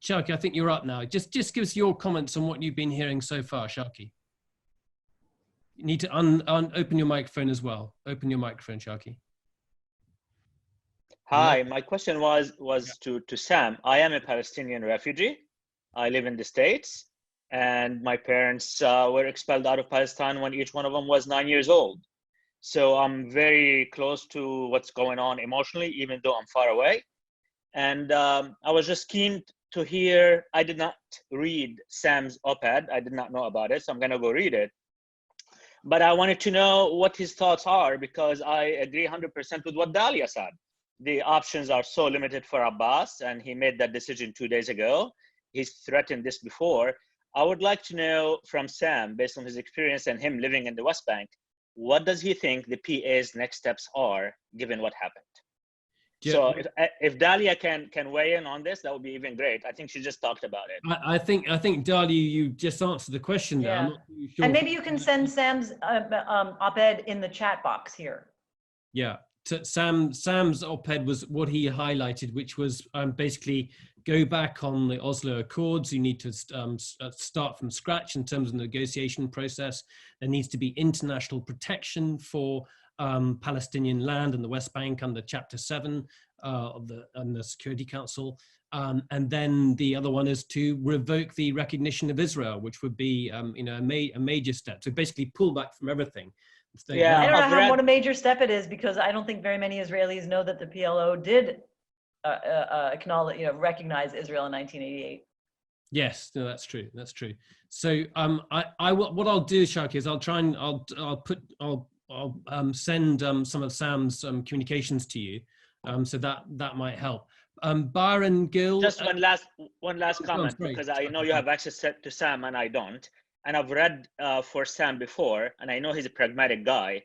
Shawki, I think you're up now. Just give us your comments on what you've been hearing so far, Shawki. You need to open your microphone as well. Open your microphone, Shawki. Hi, my question was to Sam. I am a Palestinian refugee. I live in the States, and my parents were expelled out of Palestine when each one of them was 9 years old. So I'm very close to what's going on emotionally, even though I'm far away. And I was just keen to hear, I did not read Sam's op-ed. I did not know about it, so I'm gonna go read it. But I wanted to know what his thoughts are, because I agree 100% with what Dahlia said. The options are so limited for Abbas, and he made that decision 2 days ago. He's threatened this before. I would like to know from Sam, based on his experience and him living in the West Bank, what does he think the PA's next steps are, given what happened? Yeah. So if Dahlia can weigh in on this, that would be even great. I think she just talked about it. I think Dahlia, you just answered the question there. Yeah. I'm not too sure. And maybe you can send Sam's op-ed in the chat box here. Yeah, Sam's op-ed was what he highlighted, which was basically go back on the Oslo Accords. You need to start from scratch in terms of the negotiation process. There needs to be international protection for Palestinian land and the West Bank under Chapter 7 of the Security Council. And then the other one is to revoke the recognition of Israel, which would be a major step. So basically pull back from everything. Yeah, I don't know what a major step it is, because I don't think very many Israelis know that the PLO did acknowledge, recognize Israel in 1988. Yes, no, that's true. That's true. So what I'll do, Shaki, is I'll try and I'll send some of Sam's communications to you, so that might help. Byron Gill. Just one last comment, because I know you have access to Sam and I don't. And I've read for Sam before, and I know he's a pragmatic guy.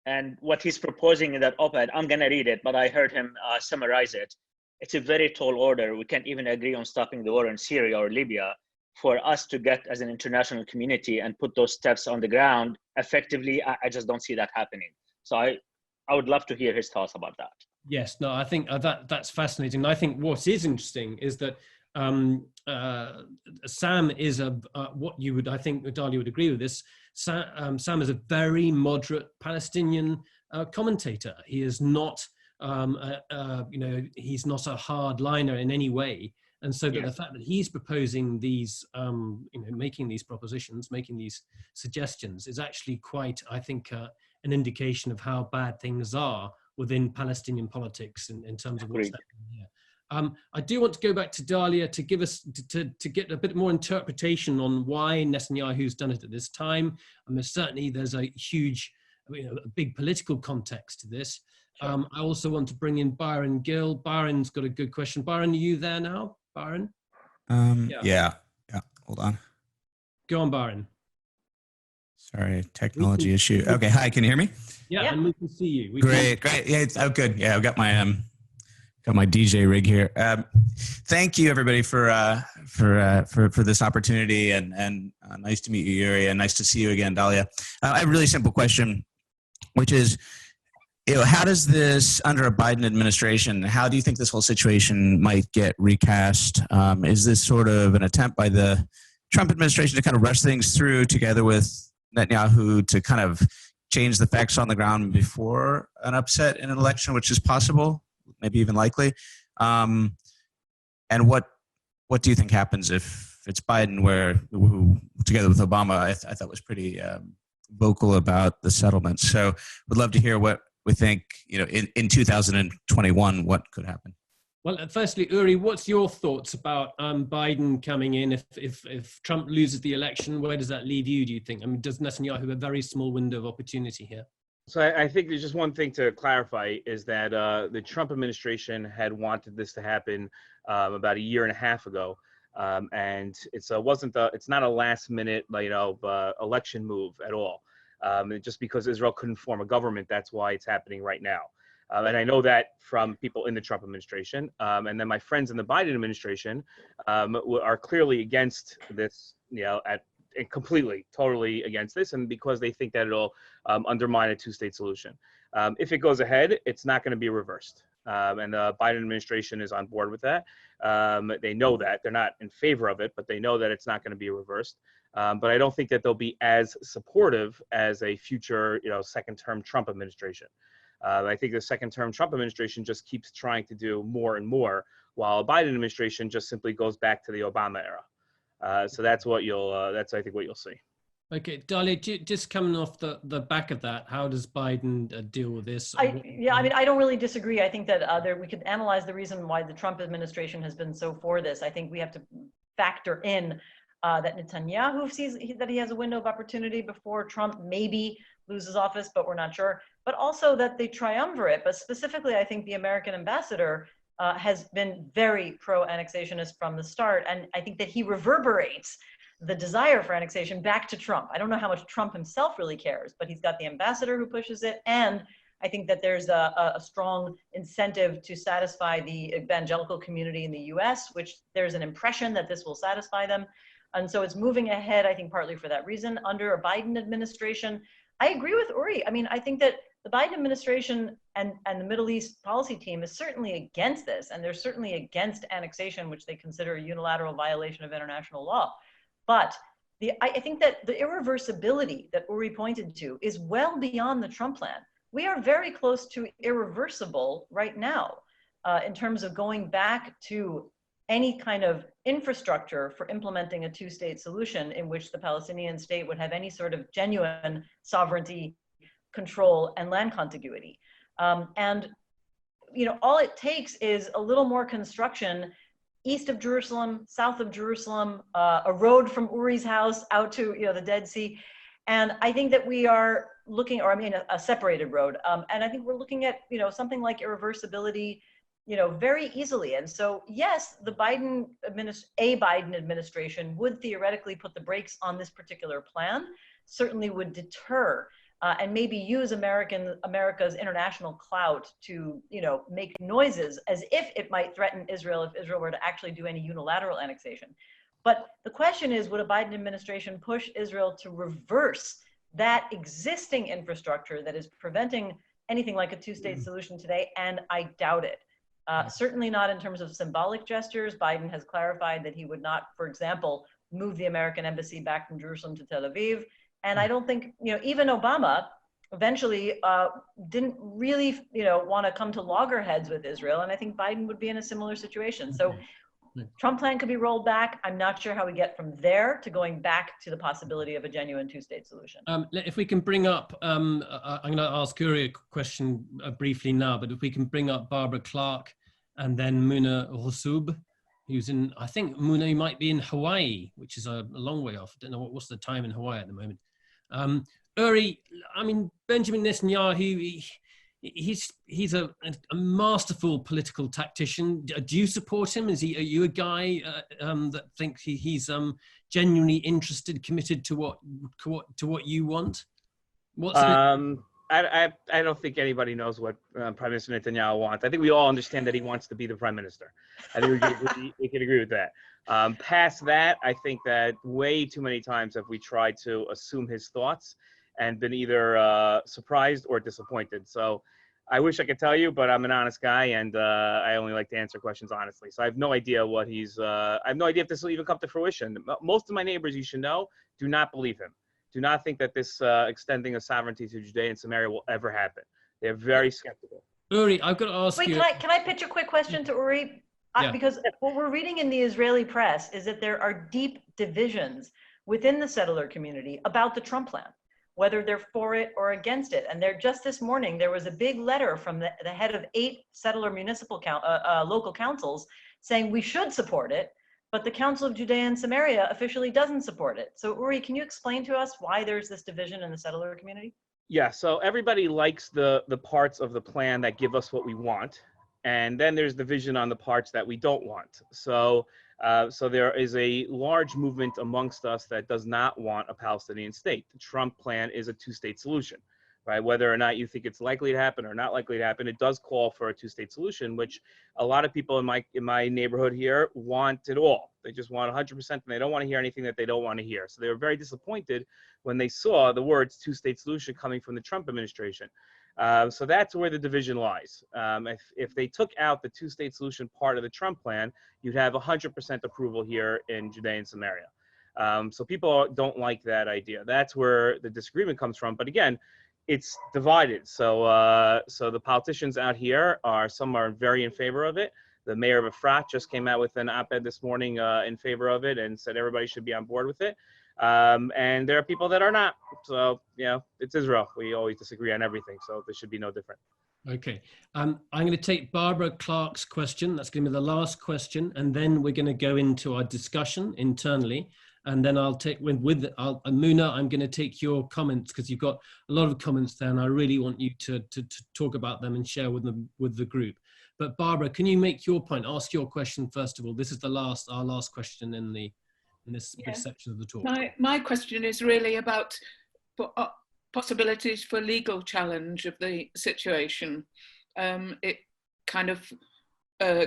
And what he's proposing in that op-ed, I'm going to read it, but I heard him summarize it. It's a very tall order. We can't even agree on stopping the war in Syria or Libya. For us to get as an international community and put those steps on the ground effectively, I just don't see that happening. So I would love to hear his thoughts about that. Yes, no, I think that's fascinating. I think what is interesting is that Sam is what you would, I think Dahlia would agree with this. Sam is a very moderate Palestinian commentator. He is not, he's not a hardliner in any way. And so that the fact that he's proposing these, making these propositions, making these suggestions is actually quite, I think, an indication of how bad things are within Palestinian politics in terms of what's happening here. I do want to go back to Dahlia to give us to get a bit more interpretation on why Netanyahu's done it at this time. Certainly there's a huge, a big political context to this. Sure. I also want to bring in Byron Gill. Byron's got a good question. Byron, are you there now? Byron? Yeah. Hold on. Go on, Byron. Sorry, technology issue. Okay, hi, can you hear me? Yeah, and we can see you. Great. Yeah, it's good. Yeah, I've got my DJ rig here. Thank you, everybody, for this opportunity, and nice to meet you, Yuri, and nice to see you again, Dahlia. I have a really simple question, which is, how does this, under a Biden administration, how do you think this whole situation might get recast? Is this sort of an attempt by the Trump administration to kind of rush things through together with Netanyahu to kind of change the facts on the ground before an upset in an election, which is possible, maybe even likely? And what do you think happens if it's Biden, who together with Obama, I thought was pretty vocal about the settlement? So would love to hear what we think, in 2021, what could happen. Well, firstly, Uri, what's your thoughts about Biden coming in? If Trump loses the election, where does that leave you, do you think? Does Netanyahu have a very small window of opportunity here? So I think there's just one thing to clarify is that the Trump administration had wanted this to happen about a year and a half ago. And it's not a last minute, election move at all. Just because Israel couldn't form a government, that's why it's happening right now. And I know that from people in the Trump administration. And then my friends in the Biden administration are clearly against this, completely, totally against this. And because they think that it'll undermine a two-state solution. If it goes ahead, it's not going to be reversed. And the Biden administration is on board with that. They know that. They're not in favor of it, but they know that it's not going to be reversed. But I don't think that they'll be as supportive as a future, second-term Trump administration. I think the second-term Trump administration just keeps trying to do more and more, while Biden administration just simply goes back to the Obama era. So that's what that's I think what you'll see. Okay, Dahlia, just coming off the back of that, how does Biden deal with this? I don't really disagree. I think that we could analyze the reason why the Trump administration has been so for this. I think we have to factor in that Netanyahu sees that he has a window of opportunity before Trump maybe loses office, but we're not sure. But also that they triumvirate. But specifically, I think the American ambassador has been very pro-annexationist from the start. And I think that he reverberates the desire for annexation back to Trump. I don't know how much Trump himself really cares, but he's got the ambassador who pushes it. And I think that there's a strong incentive to satisfy the evangelical community in the US, which there's an impression that this will satisfy them. And so it's moving ahead, I think, partly for that reason. Under a Biden administration, I agree with Uri. I mean, I think that the Biden administration and the Middle East policy team is certainly against this, and they're certainly against annexation, which they consider a unilateral violation of international law. But I think that the irreversibility that Uri pointed to is well beyond the Trump plan. We are very close to irreversible right now in terms of going back to any kind of infrastructure for implementing a two-state solution in which the Palestinian state would have any sort of genuine sovereignty, control, and land contiguity. And you know, all it takes is a little more construction east of Jerusalem, south of Jerusalem, a road from Uri's house out to, you know, the Dead Sea. And I think that we are looking, or I mean, a separated road. And I think we're looking at, you know, something like irreversibility, you know, very easily. And so, yes, the Biden administration would theoretically put the brakes on this particular plan, certainly would deter and maybe use America's international clout to, you know, make noises as if it might threaten Israel if Israel were to actually do any unilateral annexation. But the question is, would a Biden administration push Israel to reverse that existing infrastructure that is preventing anything like a two-state solution today? And I doubt it. Certainly not in terms of symbolic gestures. Biden has clarified that he would not, for example, move the American embassy back from Jerusalem to Tel Aviv. And I don't think, you know, even Obama eventually didn't really, you know, want to come to loggerheads with Israel. And I think Biden would be in a similar situation. So Trump plan could be rolled back. I'm not sure how we get from there to going back to the possibility of a genuine two-state solution. If we can bring up, I'm going to ask Uri a question briefly now, but if we can bring up Barbara Clark and then Muna Hosub, who's in, I think Muna might be in Hawaii, which is a long way off. I don't know what's the time in Hawaii at the moment. Uri, I mean, Benjamin Netanyahu, he's a masterful political tactician. Do you support him? Are you a guy that thinks he's genuinely interested, committed to what you want? I don't think anybody knows what Prime Minister Netanyahu wants. I think we all understand that he wants to be the prime minister. I think we can agree with that. Past that, I think that way too many times have we tried to assume his thoughts and been either surprised or disappointed. So I wish I could tell you, but I'm an honest guy, and I only like to answer questions honestly. So I have no idea what he's, I have no idea if this will even come to fruition. Most of my neighbors, you should know, do not believe him. Do not think that this extending of sovereignty to Judea and Samaria will ever happen. They're very skeptical. Uri, I've got to ask you. Wait, can I pitch a quick question to Uri? Yeah. Because what we're reading in the Israeli press is that there are deep divisions within the settler community about the Trump plan, whether they're for it or against it. And just this morning, there was a big letter from the head of 8 settler municipal local councils saying we should support it, but the Council of Judea and Samaria officially doesn't support it. So Uri, can you explain to us why there's this division in the settler community? Yeah, so everybody likes the parts of the plan that give us what we want. And then there's division on the parts that we don't want. So there is a large movement amongst us that does not want a Palestinian state. The Trump plan is a two-state solution, right? Whether or not you think it's likely to happen or not likely to happen, it does call for a two-state solution, which a lot of people in my neighborhood here want it all. They just want 100%, and they don't want to hear anything that they don't want to hear. So they were very disappointed when they saw the words two-state solution coming from the Trump administration. So that's where the division lies. If they took out the two-state solution part of the Trump plan, you'd have 100% approval here in Judea and Samaria. So people don't like that idea. That's where the disagreement comes from. But again, it's divided. So the politicians out here some are very in favor of it. The mayor of Efrat just came out with an op-ed this morning in favor of it and said everybody should be on board with it. And there are people that are not. So, you know, it's Israel. We always disagree on everything. So this should be no different. Okay. I'm going to take Barbara Clark's question. That's going to be the last question. And then we're going to go into our discussion internally. And then I'll take Muna, I'm going to take your comments because you've got a lot of comments there. And I really want you to talk about them and share with the group. But Barbara, can you make your point? Ask your question first of all. This is our last question in the in this section of the talk. My question is really about possibilities for legal challenge of the situation. It kind of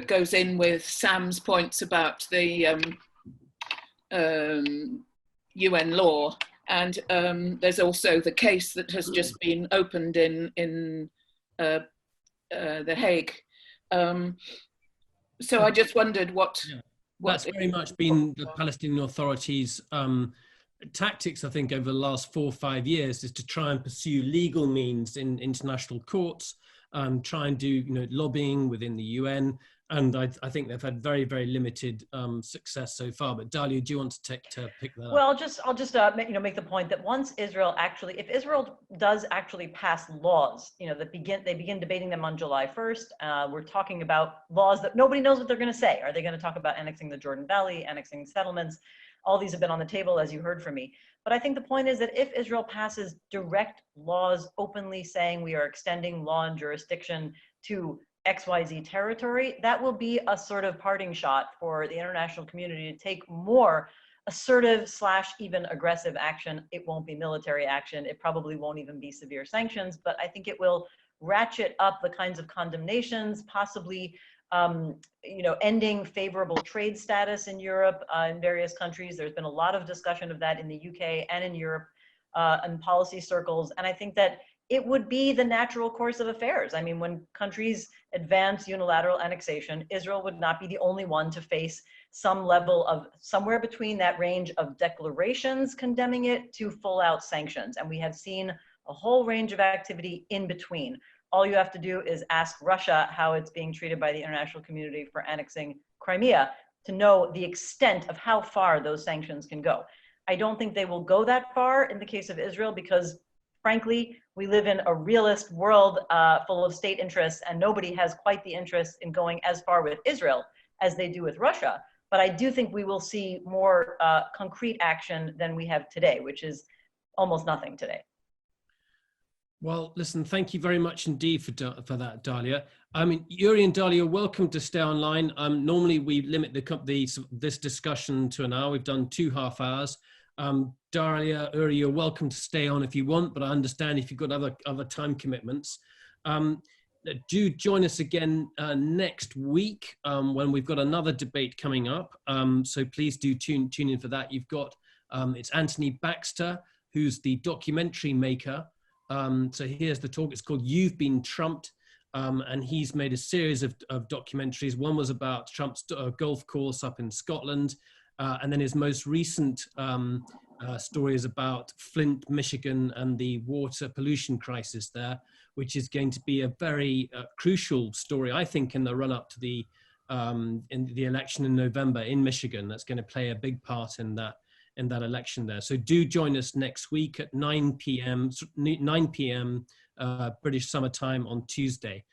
goes in with Sam's points about the UN law, and there's also the case that has just been opened in The Hague. So I just wondered what that's very much been the Palestinian Authorities' tactics, I think, over the last 4 or 5 years, is to try and pursue legal means in international courts, try and do lobbying within the UN, and I think they've had very, very limited success so far. But Dahlia, do you want to pick that up? Well, I'll just make the point that once Israel if Israel does actually pass laws, they begin debating them on July 1st. We're talking about laws that nobody knows what they're going to say. Are they going to talk about annexing the Jordan Valley, annexing settlements? All these have been on the table, as you heard from me. But I think the point is that if Israel passes direct laws openly saying we are extending law and jurisdiction to XYZ territory, that will be a sort of parting shot for the international community to take more assertive / even aggressive action. It won't be military action. It probably won't even be severe sanctions, but I think it will ratchet up the kinds of condemnations, possibly ending favorable trade status in Europe, in various countries. There's been a lot of discussion of that in the UK and in Europe, in policy circles. And I think that it would be the natural course of affairs. I mean, when countries advance unilateral annexation, Israel would not be the only one to face some level of somewhere between that range of declarations condemning it to full out sanctions. And we have seen a whole range of activity in between. All you have to do is ask Russia how it's being treated by the international community for annexing Crimea to know the extent of how far those sanctions can go. I don't think they will go that far in the case of Israel because, frankly, we live in a realist world full of state interests, and nobody has quite the interest in going as far with Israel as they do with Russia. But I do think we will see more concrete action than we have today, which is almost nothing today. Well, listen, thank you very much indeed for that, Dahlia. I mean, Yuri and Dahlia, welcome to stay online. Normally we limit this discussion to an hour. We've done 2 half hours. Dahlia, Yuri, you're welcome to stay on if you want, but I understand if you've got other time commitments. Do join us again next week when we've got another debate coming up. So please do tune in for that. You've got, it's Anthony Baxter, who's the documentary maker. So here's the talk. It's called You've Been Trumped. And he's made a series of documentaries. One was about Trump's golf course up in Scotland. And then his most recent story is about Flint, Michigan, and the water pollution crisis there, which is going to be a very crucial story, I think, in the run-up to the election in November in Michigan. That's going to play a big part in that election there. So do join us next week at 9 p.m. British Summer Time on Tuesday.